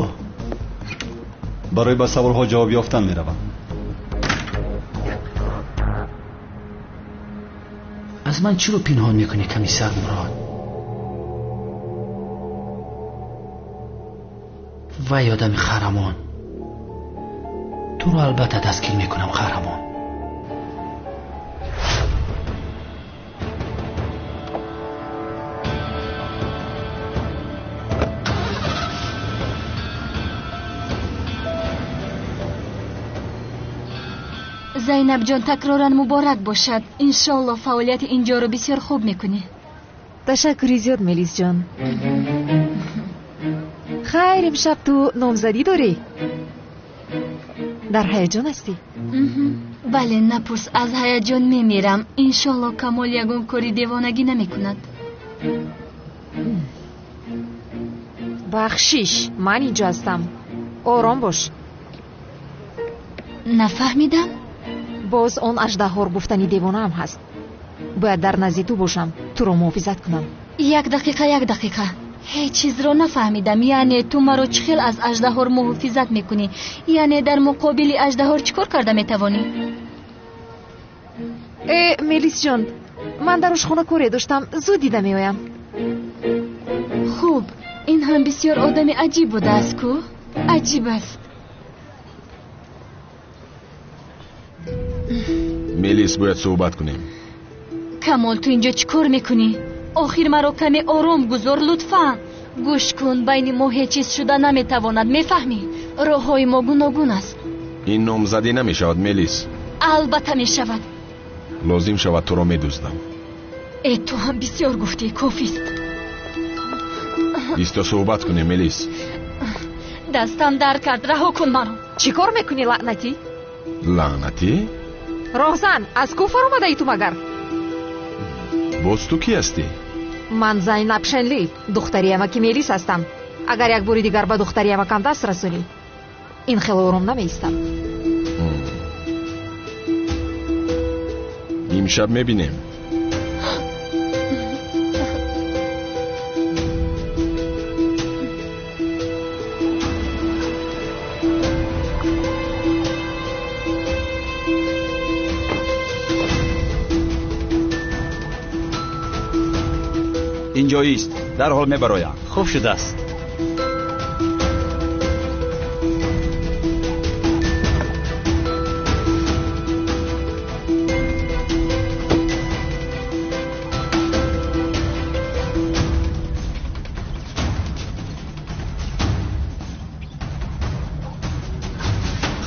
барои ба саволҳо ҷавоб ёфтан меравам. аз ман чиро пинҳон мекунӣ, комиссар мурод? вай одами қаҳрамон. туро албатта дастгир мекунам, қаҳрамон. зайнаб ҷон, такроран муборак бошад. иншоалло фаъолияти инҷоро бисёр хуб мекунӣ. ташаккури зиёд мелис ҷон. хайр, имшаб ту номзадӣ дорӣ? дар ҳаяҷон ҳастӣ? бале, напурс, аз ҳаяҷон мемирам. иншоалло камол ягон кори девонагӣ намекунад. бахшиш, ман инҷо ҳастам. ором бош. нафаҳмидам. боз он аждаҳор гуфтани девонаам ҳаст. бояд дар назди ту бошам, туро муҳофизат кунам. як дақиқа. ҳеҷ чизро нафаҳмидам. яъне ту маро чӣ хел аз аждаҳор муҳофизат мекунӣ? яъне дар муқобили аждаҳор чӣ кор карда метавонӣ? мелис ҷон, ман дар ошхона коре доштам, зуд дида меоям. хуб, ин ҳам бисёр одами аҷиб будааст ку? аҷиб аст. мелис, бояд суҳбат кунем. камол, ту инҷо чӣ кор мекунӣ? охир маро каме ором гузор, лутфан. гӯш кун, байни мо ҳеҷ чиз шуда наметавонад, мефаҳмӣ? роҳҳои мо гуногун аст. ин номзадӣ намешавад, мелис? албатта мешавад. лозим шавад туро медуздам. تو هم بسیار گفتی کافیست. ایستا صحبت کنیم ملیس. دستم در کرد، رها کن منو. چی کار میکنی لعنتی؟ لعنتی؟ راهزن از کفر اومده ای تو مگر؟ باز تو کی هستی؟ من زینب شنلی، دختری امکی میلیس هستم. اگر یک باری دیگر به دختری امکم دست رسونی این خیلی آروم نمیستم. امشب میبینیم. اینجاییست، در حال میبرایم. خوب شده است.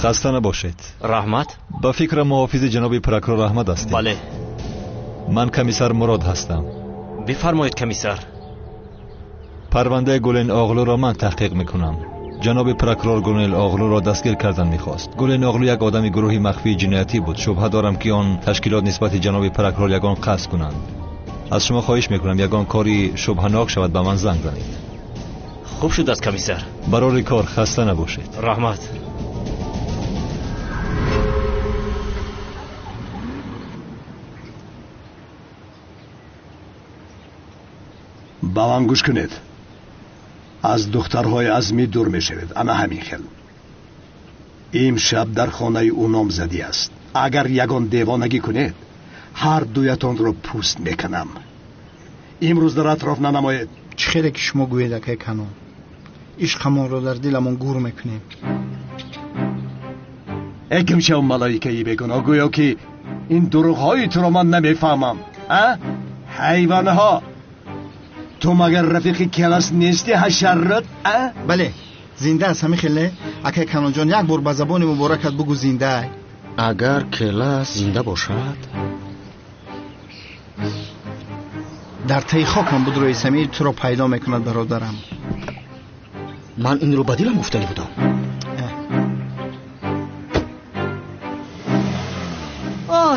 خسته نباشید. رحمت؟ با فکر محافظ جناب پروکرور احمد هستید؟ بله. من کمیسر مراد هستم. بفرمایید کمیسر. پرونده گلین آغلو را من تحقیق میکنم. جناب پروکرور گلین آغلو را دستگیر کردن میخواست. گلین آغلو یک آدم گروهی مخفی جنایتی بود. شبهه دارم که آن تشکیلات نسبت جناب پروکرور یگان قصد کنند. از شما خواهش میکنم یگان کاری شبهه‌ناک شود به من زنگ زنید. خوب شد از کمیسر. برای کار خسته نباشید. رحمت. با من گوش کنید. از دخترهای عزمی دور می شوید. اما همین خیل امشب در خانه او نامزدی است. اگر یگان دیوانگی کنید هر دویتان رو پوست میکنم. امروز در اطراف ننمایید. چه خیلی که شما گوید که کنون عشقمان رو در دلمون گور میکنیم. اگم شو ملائکه‌ای بگونا گویا که این دروغ‌های تو رو من نمیفهمم. حیوانها، تو مگر رفیق کلاس نیستی حشرات؟ بله زنده است همین خیلی. اگه کنون جان یک بار به زبان مبارکت بگو زنده. اگر کلاس زنده باشد در تی خاکم بود روی سمیر تو رو پیدا میکند برادرم. من این رو بدیلم گفتنی بودم.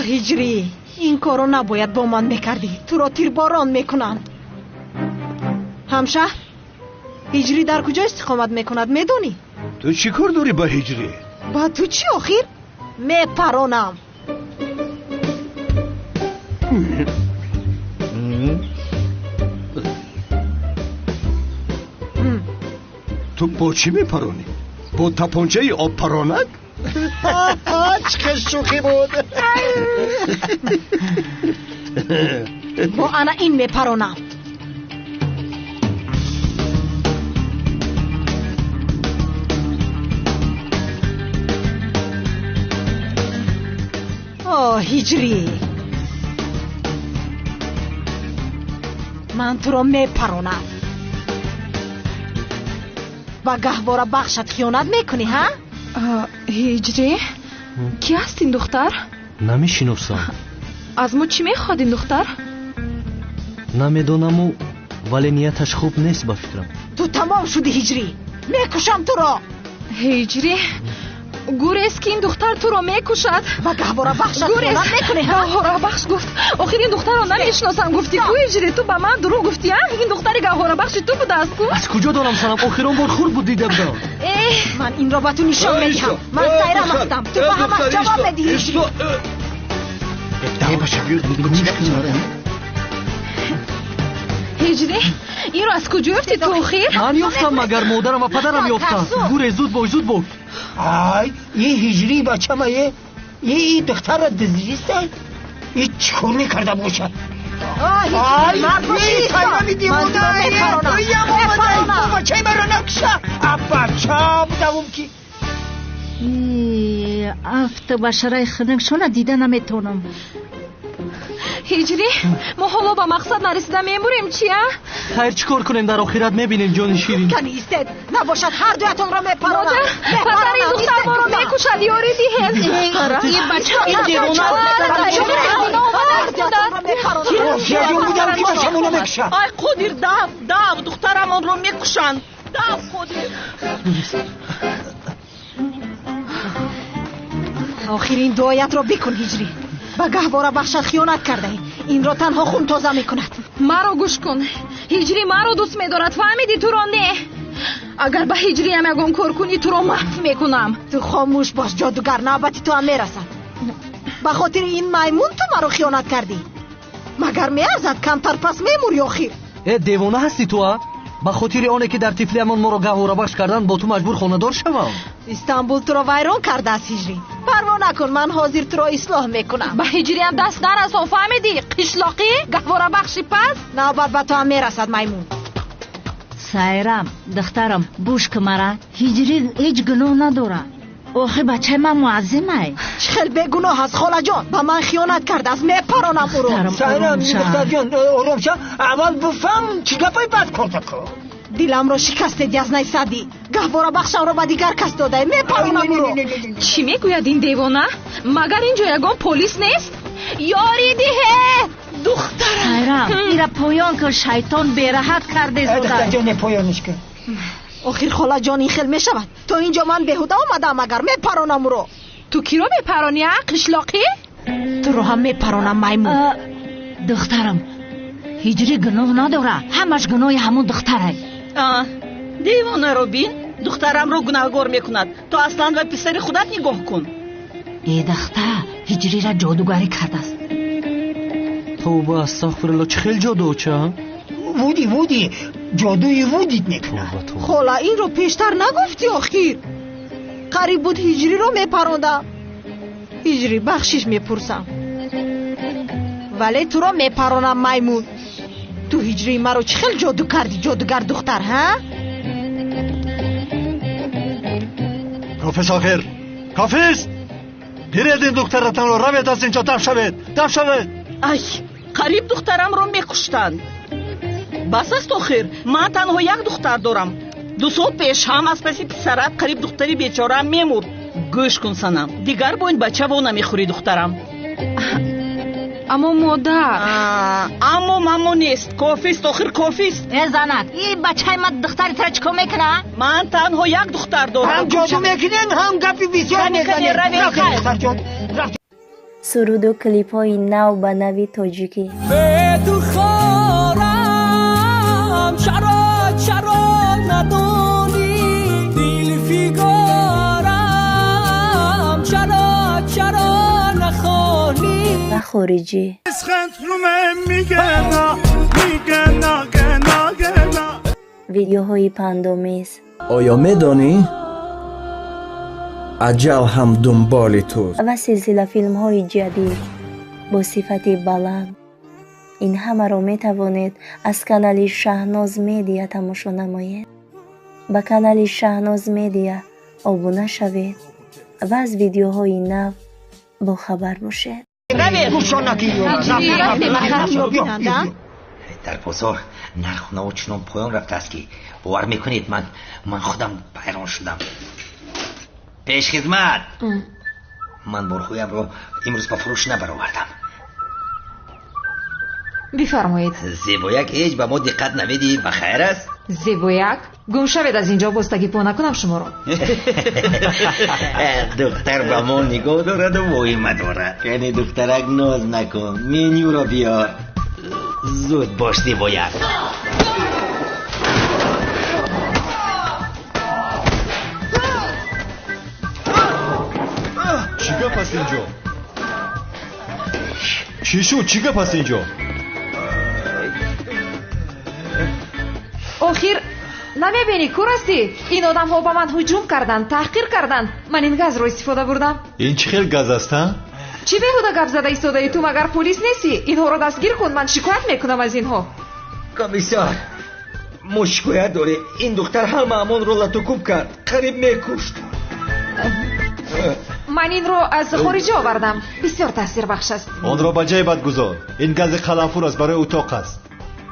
هجری این کارو نباید با من میکردی. تو رو تیرباران میکنن. همشهر هجری در کجا استقامت میکند میدونی؟ تو چی کار داری با هجری؟ با تو چی آخیر؟ میپرانم. تو با چی میپرانی؟ با تپانچه آب پرانک؟ چه شوخی بود. با انا این میپرانم. هجری من تو رو میپرانم. با گهواره بخشت خیانت میکنی ها؟ هجری کی هست این دختر؟ نمیشناسم. از ما چی میخواد این دختر؟ نمیدونم ولی نیتش خوب نیست با فکرم. تو تمام شدی هجری. میکشم تو رو. هجری گوریست که این دختر تو رو میکشد. با گهواره بخشت خیانت میکنی ها؟ گهواره بخش گفت. آخر این دختر رو نمیشناسم. گفتی کو هجری؟ تو به من دروغ گفتی ها؟ این دختر گهواره بخش تو بوده است کو؟ از کجا دارم سنم؟ آخر اون بار خورد بود دیده بودم. من این را به تو نشان میدهم. من سیرم هستم. تو به همه جواب میدی هجری. هجری این رو از کجا یافتی تو آخر؟ من یافتم مگر مادرم و پدرم یافتن. گوره زود باش. یه هجری بچه ما یه دختر را دزدیست. یه چکار میکرده باشد؟ یه پیرامی دیوونه تو یه مامده بچه من را نکشه. بچه بودم که افت بشرای خنک شونه دیده نمیتونم. ҳиҷрӣ мо ҳоло ба мақсад нарасида мемурем чия? хайр чӣ кор кунем дар охират мебинем ҷони ширин. кани истед набошад ҳар дуятонро мепаронам. падари духтар моро мекушад ёрӣ диҳед. ин бача ин девона ай қодир дав духтарамонро мекушанд. дав қодир. охир ин дуоятро бикун ҳиҷрӣ. ба гаҳвора бахшад хиёнат кардаӣ. инро танҳо хун тоза мекунад. маро гӯш кун. ҳиҷрӣ маро дӯст медорад, фаҳмидӣ туро не? агар ба ҳиҷриам ягон кор кунӣ туро маҳв мекунам. ту хомӯш бош ҷодугар, навбати ту ҳам мерасад. ба хотири ин маймун ту маро хиёнат кардӣ? магар меарзад камтар пас мемурӣ охир? девона ҳастӣ ту? ба хотири оне ки дар тифлиамон моро гаҳворабахш карданд бо ту маҷбур хонадор шавам? истанбул туро вайрон кардааст ҳиҷрӣ. парво накун, ман ҳозир туро ислоҳ мекунам. ба ҳиҷриам даст нарасон, фаҳмидӣ? қишлоқӣ гаҳворабахши пас. навбат ба ту ҳам мерасад маймун. сайрам духтарам гӯш кун мара. ҳиҷрӣ ҳеҷ гуноҳ надорад. охир бачаи ман муаззимай. чӣ хел бегуноҳ аст холаҷон? ба ман хиёнат кардааст, мепаронам уро. сайрам духтарҷон ором ша. аввал буфам чӣ гапай бад корда ку? диламро шикастед язнай садӣ. гаҳворабахшамро ба дигар кас додаи, мепаронам уро. чӣ мегӯяд ин девона? магар ин ҷо ягон полис нест? ёрӣ диҳе духтарам. сайрам ира поён кун, шайтон бераҳат карде зуда. духтарҷон поёниш кун. охир холаҷон ин хел мешавад? то ин ҷо ман беҳуда омадам, агар мепаронам уро. ту киро мепарони қишлоқӣ? туро ҳам мепаронам маймун. духтарам ҳиҷрӣ гуноҳ надорад. ҳамаш гуноҳи ҳамон духтарай. девонаро бин, духтарамро гунаҳгор мекунад. то аслан ва писари худат нигоҳ кун. е духтар ҳиҷрира ҷодугарӣ кардааст. توبه استغفرالله چه خیلی جادوچه вуди ҷодуи вудит мекунад. хола инро пештар нагуфтӣ охир? қариб буд ҳиҷриро мепарондам. ҳиҷрӣ бахшиш мепурсам, вале туро мепаронам маймун. ту ҳиҷрии маро чӣ хел ҷоду кардӣ, ҷодугар духтар, ҳа? кофис охир, кофис! гиред ин духтаратонро, равед аз инҷо, даф шавед. ай қариб духтарамро мекуштанд. бас аст охир, ман танҳо як духтар дорам. 2 сол пеш ҳам аз паси писарат қариб духтари бечораам мемурд. гӯш кун санам, дигар бо ин бача во намехӯри духтарам. аммо модар. аммо нест. кофист охир, кофист. занак ин бачаи ман духтари тара чӣ кор мекунад? ман танҳо як духтар дорам. ҳам ҷоду мекунем, ҳам гапи бисёр мезанем. суруду клипҳои нав ба нави тоҷикӣ. و خارجی ویدیوهای پندآمیز. آیا میدانی؟ اجل هم دنبال توست. و سلسله فیلم های جدید با صفت بلند. این همه را می توانید از کانال شهناز میدیا تماشا نمایید. با کانال شهناز میدیا ابونه شوید و از ویدیوهای نو با خبر باشید. در بازار نرخ چنان پایان رفته است که باور میکنید من خودم حیران شدم. پیش خدمت. من برخویم رو امروز با فروش نبرآوردم. بفرمایید. زیبایک هیچ به ما دقت نمیدی؟ بخیر است؟ زیبایک گم شوید از اینجا، بستگی پا نکنم شما رو. دختر به ما نگاه دارد و وایم دارد. یعنی دخترک ناز نکن، منیو را بیار. زود باش زیبایک. چی گپ است اینجا؟ چی شد؟ چی گپ است اینجا؟ آخر نمیبینی کور هستی؟ این آدم ها با من هجوم کردن، تحقیر کردن. من این گاز رو استفاده بردم. این چه خیلی گاز است ها؟ چی بهوده گپ زده ایستاده؟ تو مگر پلیس نیستی؟ اینها رو دستگیر کن، من شکایت میکنم از اینها. کمیسار ما شکایت داره. این دختر همه امان رو لطوکوب کرد، قریب میکشت. من این رو از خارج آوردم. بسیار تاثیر بخش است. آن را به جای بد گذار. این گاز قلنفور است، برای اتاق است.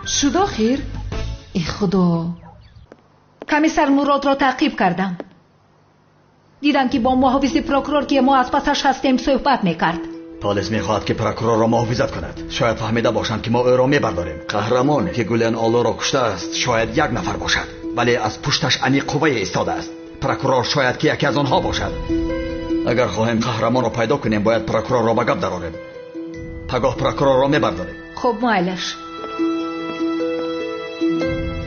شد آخر؟ ای خدا. کمیسر مراد را تعقیب کردم. دیدم که با محافظ پروکورور که ما از پسش هستیم صحبت میکرد. پلیس میخواهد که پروکورور را محافظت کند. شاید فهمیده باشند که ما او را میبرداریم. قهرمان که گولن آلو را کشته است شاید یک نفر باشد، ولی از پشتش عمیق قوه ایستاده است. پروکورور شاید که یکی از آنها باشد. اگر خواهیم قهرمان را پیدا کنیم باید پروکورور را به گپ درآوریم. پگاه پروکورور را میبرداریم. خب مایلش.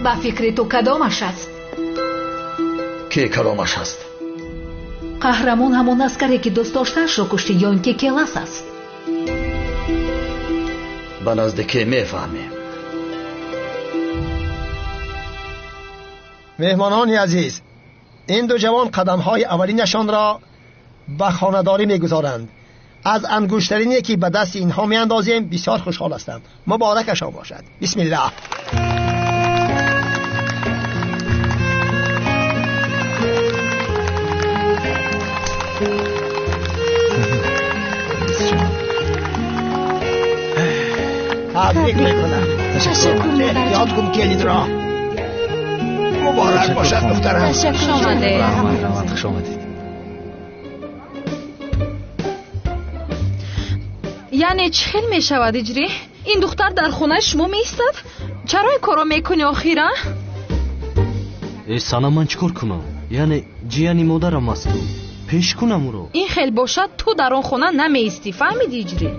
با فکر تو کدامش است؟ کی کدامش است؟ قهرمان همون عسکری که دوست داشته‌اش را کشته یا اینکه کلاس است؟ به نزدیکی میفهمیم. مهمانان عزیز، این دو جوان قدم‌های اولینشان را به خانه‌داری می‌گذارند. از انگشترین یکی به دست اینها می‌اندازیم. بسیار خوشحال هستم. مبارکشان باشد. بسم الله. تبریک میکنم. تشکر. یاد کن کلید را. مبارک باشد دخترم. تشکر آمده. خوش آمدید. یعنی چهل می شود اجری؟ این دختر در خونه شما می ایستد؟ چرا این کارو میکنی آخیرا؟ ای سانا من چیکار کنم؟ یعنی جیانی مادرم است تو. پیش کنم او رو. این خیلی باشد تو در اون خونه نمی ایستی. فهمیدی اجری؟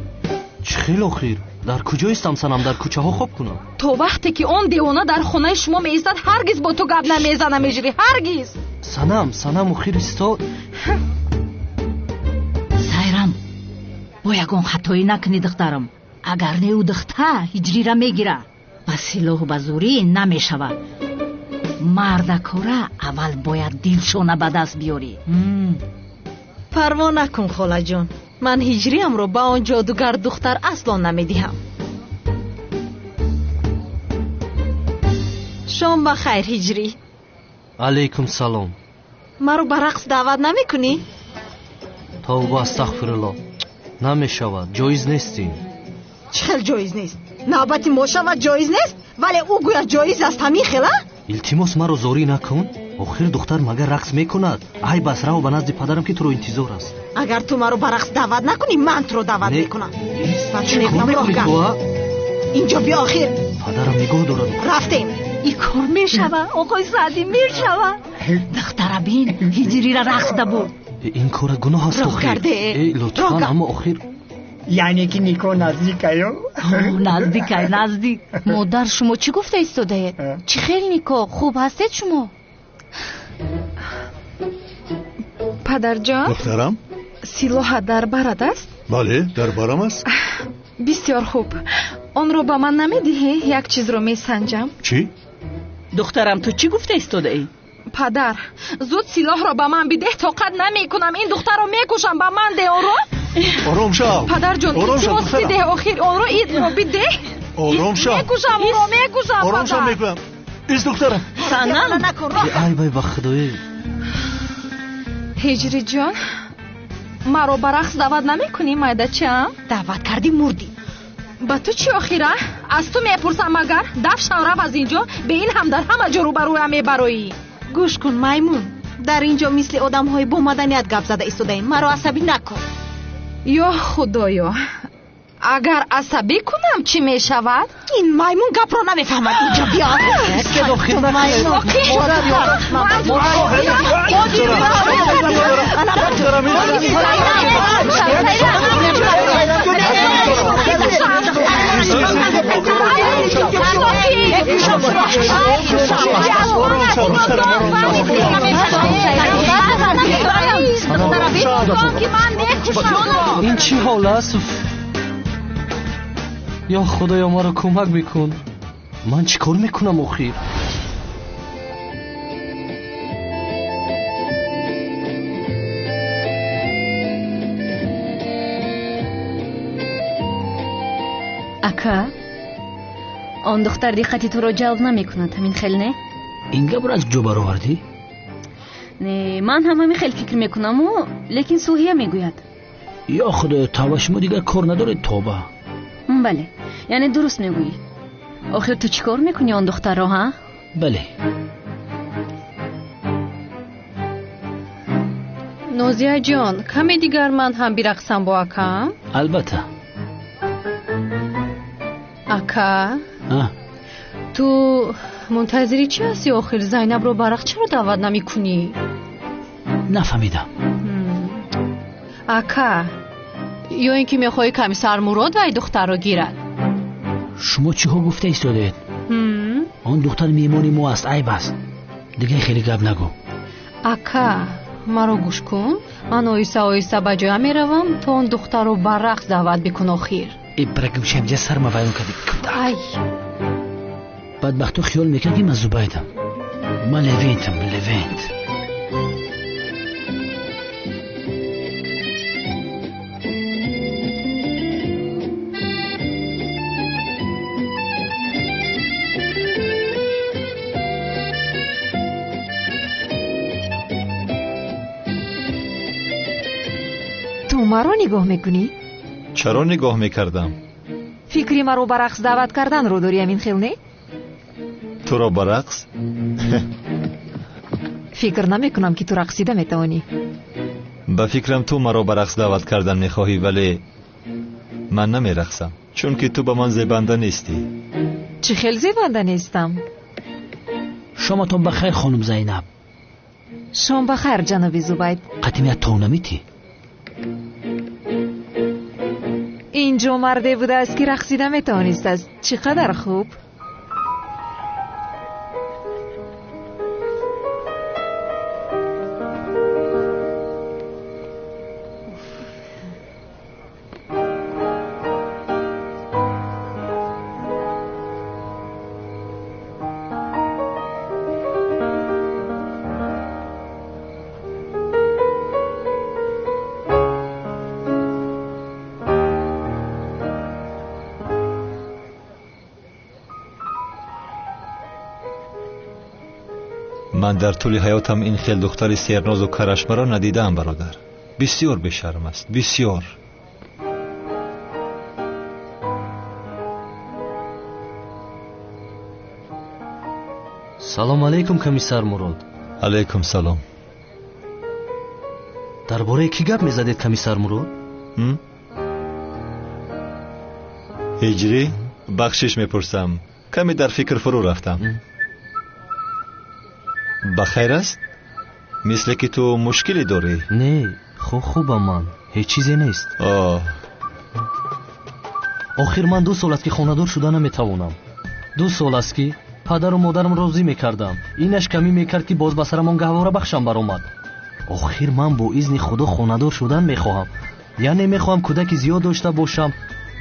چه خیلی آخیر؟ در کجا ایستم سنم؟ در کوچه ها خواب کنم؟ تو وقتی که اون دیوانه در خونه شما می ایستد هرگز با تو گپ نمیزنم اجری. هرگز. سنم آخیر ایستاد. سایرام با یگان خطایی نکنی دخترم. اگر نه او دختر هجری را میگیره با سلاح و زوری نمیشود. مرد کاره اول باید دلشونه به دست بیاری. پروا نکن خاله جان، من هجریم رو با آن جادوگر دختر اصلا نمیدیم. شام بخیر هجری. علیکم سلام. مرا به رقص دعوت نمیکنی؟ توبه استغفرالله. نمیشود، جایز نیستیم. چخل جایز نیست؟ نوبتی ما شود جایز نیست؟ ولی او گویا جایز است همین خلا؟ التماس مرا زوری نکن. آخر دختر مگر رقص میکند؟ ای بس رو به نزد پدرم که تو رو انتظار است. اگر تو مرا به رقص دعوت نکنی من تو رو دعوت میکنم. چیکار میکنی تو؟ اینجا بیا آخر. پدرم نگاه دارد. رفتیم. این کار میشود آقای سعدی میشود. دختر بین هجری را رقص ده بود. این کار گناه است راه کرده. ای لطفا اما آخر یعنی که نیکو نزدیکه نزدیک. مادر شما چی گفته ایستاده؟ چی خیلی نیکو خوب هستید شما؟ پدر جان دخترم؟ سلاح در برد است؟ بله در برم است. بسیار خوب. آن رو با من نمیدهی؟ یک چیز رو میسنجم. چی؟ دخترم تو چی گفته ایستاده ای؟ پدر زود سلاح رو با من بده. طاقت نمی کنم این دختر رو میکشم. با من ده آن رو. آرام شو. پدر جان التماس بده آخر آن رو این رو بده. آرام شو. میکشم اون رو میکشم. آرام شو میکنم. ایست دخترم. سنم ای بای بخدایی. هجری جان مرا به رقص دعوت نمی کنی مایده چم؟ دعوت کردی مردی. با تو چی آخیره؟ از تو میپرسم مگر دف شورف از اینجا به این هم در همه جا رو برویم میبرویی. گوش کن میمون، در اینجا مثل آدم های با مدنیت گپ زده ایستاده ایم. مرا عصبی نکن. یا خدایا اگر عصبی کنم چی میشود؟ این میمون گپ رو نمیفهمد. اینجا بیا. که دختر میمون این چی حال است؟ یا خدایا ما را کمک میکن. من چی کار میکنم آخیر؟ اکا آن دختر دقتی تو رو جلب نمی کند همین خیلی نه؟ این گب را از کجا برآوردی؟ نه من هم همین خیلی فکر میکنم لیکن سوهیه میگوید. یا خدا توبه شما دیگر کار ندارید توبه. بله یعنی درست میگویی. آخر تو چیکار میکنی آن دختر را ها؟ بله. نوزیه جان کمی دیگر من هم برقصم با اکام؟ البته. اکا تو منتظری چی هستی آخر زینب رو برق چرا دعوت نمی کنی؟ نفهمیدم. اکا یا اینکه میخوای کمیسر مراد و ای دختر رو گیرد؟ شما چی ها گفته ایستادید؟ آن دختر میمانی ما است عیب است. دیگه خیلی گپ نگو. اکا مرا گوش کن. من آیسته بجا میروم تا آن دختر رو برقص دعوت بکن آخر. برگم شمجه سر ما بیان کردی. ای بدبختو خیال میکرد که من زبایدم. من لوینت. تو مرا نگاه میکنی؟ چرا نگاه میکردم؟ فکری مرا برقص دعوت کردن رو داری امین خیل نه؟ تو را برقص؟ فکر نمیکنم که تو رقصیده میتوانی. به فکرم تو مرا برقص دعوت کردن میخواهی ولی من نمیرقصم چون که تو به من زیبنده نیستی. چه خیلی زیبنده نیستم. شامتون بخیر خانم زینب. شام بخیر جناب زبید. قطمیت تو نمیتی؟ اینجا مرده بوده است که رقصیده میتوانست است. چقدر خوب. من در طول حیاتم این خیل دختر سیرناز و کرشمه را ندیدم برادر. بسیار بی‌شرم است. بسیار. سلام علیکم کمیسر مراد. علیکم سلام. درباره کی گپ میزدید کمیسر مراد؟ هجری بخشش میپرسم. کمی در فکر فرو رفتم. بخیر است؟ مثل که تو مشکلی داری؟ نه خوبم من. هیچ چیزی نیست. آخر من 2 سال است که خانه‌دار شده نمیتوانم. 2 سال است که پدر و مادرم راضی میکردم. اینش کمی میکرد که باز به سرم آن گهواره بخشم برآمد. آخر من با اذن خدا خانه‌دار شدن میخواهم. یعنی میخواهم کودکی زیاد داشته باشم.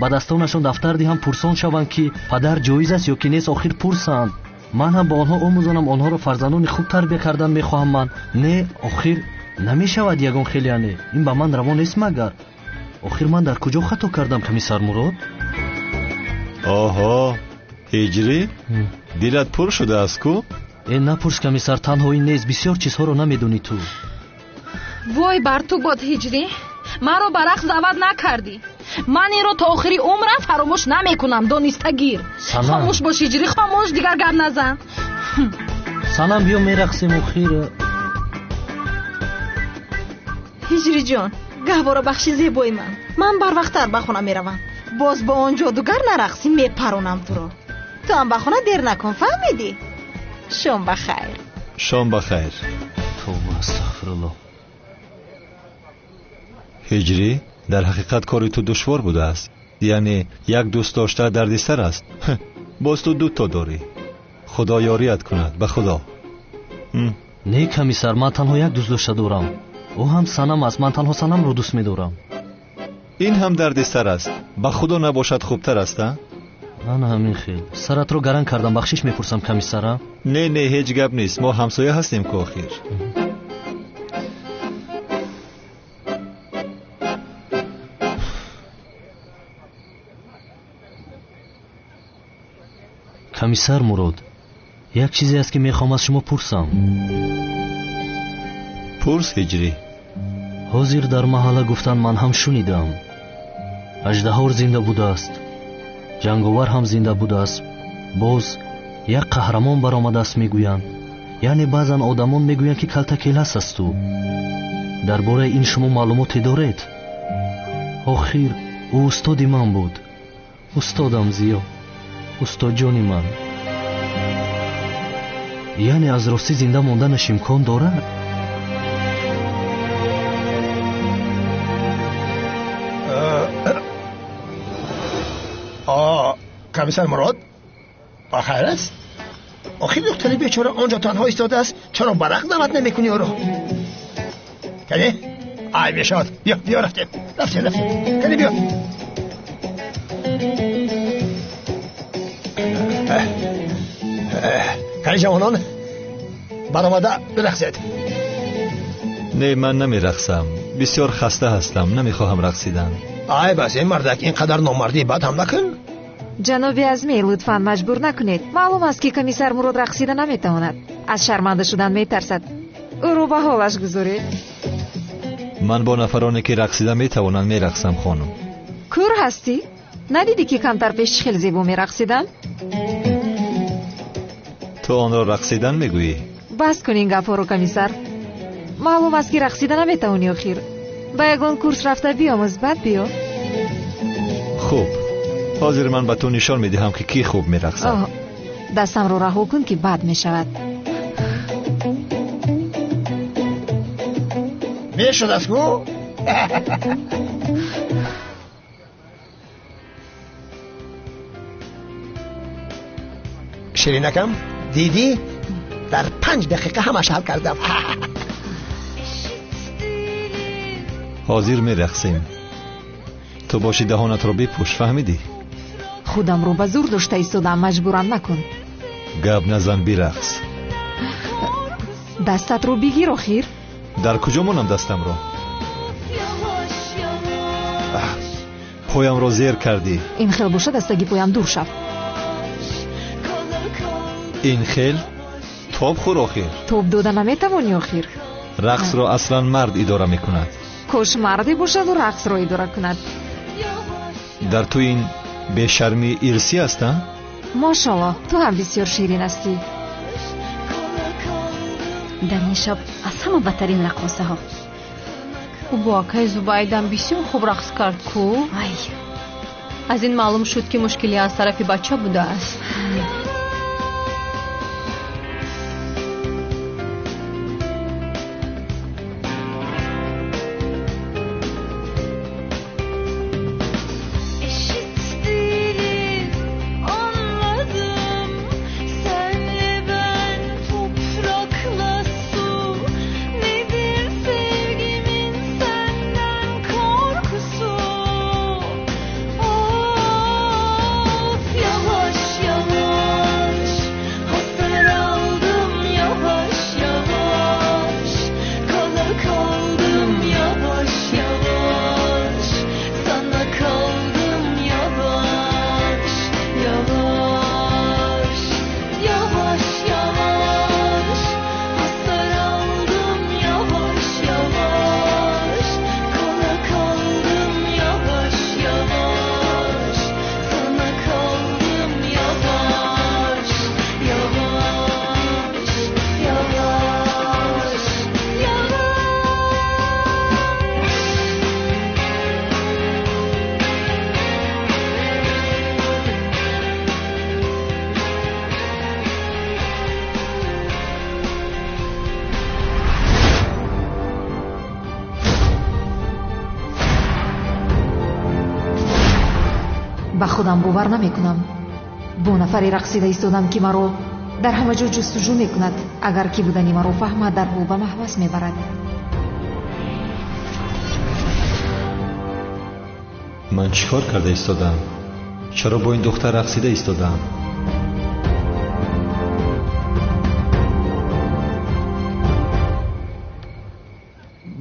به دستانشون دفتر دهم پرسان شوند که پدر جایز است یا که نیست. آخر پرسند. من هم با آنها آموزانم آنها رو فرزندان خوب تربیت کردن میخواهم من. نه آخر نمیشود یگان خیلی نه. این به من روا نیست مگر. آخر من در کجا خطا کردم کمیسر مراد؟ آها هجری دلت پر شده است کو؟ این نپرس کمیسر تنها این نیست. بسیار چیزها رو نمیدونی تو. وای بر تو باد هجری. مرا برقص دعوت نکردی. من این رو تا آخری عمرم فراموش نمیکنم. دانستگیر. خاموش باش هجری خاموش. دیگر گپ نزن. سلام بیا میرقصیم آخر. هجری جان گهواره بخشی زیبای من بر وقتتر به خونه میروم. باز با آن جادوگر نرقصی میپرونم تو رو. تو هم به خونه دیر نکن فهمیدی؟ شام بخیر. شام بخیر. توبه استغفرالله. هجری در حقیقت کاری تو دشوار بوده است. یعنی یک دوست داشته دردسر است. باز تو 2 تا داری. خدا یاریت کند به خدا. نه کمیسر من تنها یک دوست داشته دارم. او هم سنم است. من تنها سنم رو دوست می‌دارم. این هم دردسر است. به خدا نباشد خوبتر است. نه همین خیل. سرت رو گرم کردم. بخشش میپرسم کمیسرم. نه هیچ گپ نیست. ما همسایه هستیم که آخر. کمیسر مراد یک چیزی است که میخوام از شما پرسم. پرس هجری. ҳозир дар маҳалла гуфтанд, ман ҳам шунидам. аждаҳор зинда будааст, ҷанговар ҳам зинда будааст. боз як қаҳрамон баромадааст мегӯянд. яъне баъзан одамон мегӯянд ки калтакелас асту. дар бораи ин шумо маълумоте доред? охир ӯ устоди ман буд. устодам зиё, устодҷони ман. яъне аз ростӣ зинда монданаш имкон дорад? комиссар мурод خیر است؟ آخه دختری بیچاره آنجا تنها ایستاده است، چرا برق دعوت نمیکنی او رو؟ کنی؟ ای بشاد، بیا رفتیم کنی بیا. کنی جوانان برآمده برقصید. نه من نمیرقصم، بسیار خسته هستم، نمیخواهم رقصیدن. ای بس این مردک اینقدر نامردی بد هم نکن. جناب اعظمی لطفاً مجبور نکنید. معلوم است که کمیسر مراد رقصیده نمیتواند. از شرمنده شدن میترسد. او رو به حالش گذارید. من با نفرانی که رقصیده میتوانند میرقصم خانم. کور هستی؟ ندیدی که کمتر پیش خیلی زیبا میرقصیدن؟ تو آن را رقصیدن میگویی؟ بس کن این گپا رو کمیسر. معلوم است که رقصیده نمیتوانی آخر. با یگان کورس رفته بیاموز بعد بیا. خوب. حاضر من به تو نشان میدهم که کی خوب میرقصد. دستم رو رها کن که بد میشود. میشد از کو؟ شیرینکم دیدی؟ در 5 دقیقه همش حل کردم. حاضر میرقصیم. تو باشی دهانت رو بپوش، فهمیدی؟ خودم رو به زور داشته ایستادم، مجبورم نکن. گپ نزن، برقص. دستت رو بگیر آخر. در کجا مانم دستم رو؟ پایم رو زیر کردی. این خیل باشه دستگی پایم دور شد. این خیل؟ توب خور آخر. توب دادن نمیتوانی آخر. رقص رو اصلا مرد اداره میکند. کاش مردی باشد و رقص رو اداره کند. در تو این بی‌شرمی ارسی است؟ ماشاءالله تو هم بسیار شیرین هستی. در این شب از همه بدترین رقاصه ها. او با اکای زبایدم بسیار خوب رقص کرد کو. از این معلوم شد که مشکلی از طرف بچه بوده است. با خودم باور نمیکنم. با نفری رقصیده ایستادم که مرا در همه جا جستجو میکند. اگر کی بودنی مرا فهمد در او به محبس میبرد. من چیکار کرده ایستادم؟ چرا با این دختر رقصیده ایستادم؟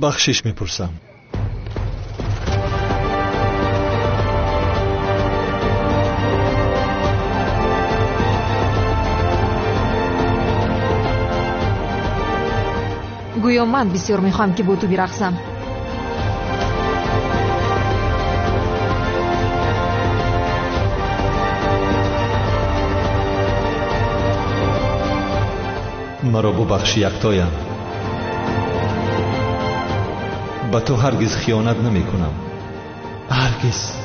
بخشش میپرسم. гӯё ман бисёр мехоҳам ки бо ту бирақсам. маро бубахш яктоям. ба ту ҳаргиз хиёнат намекунам. ҳаргиз.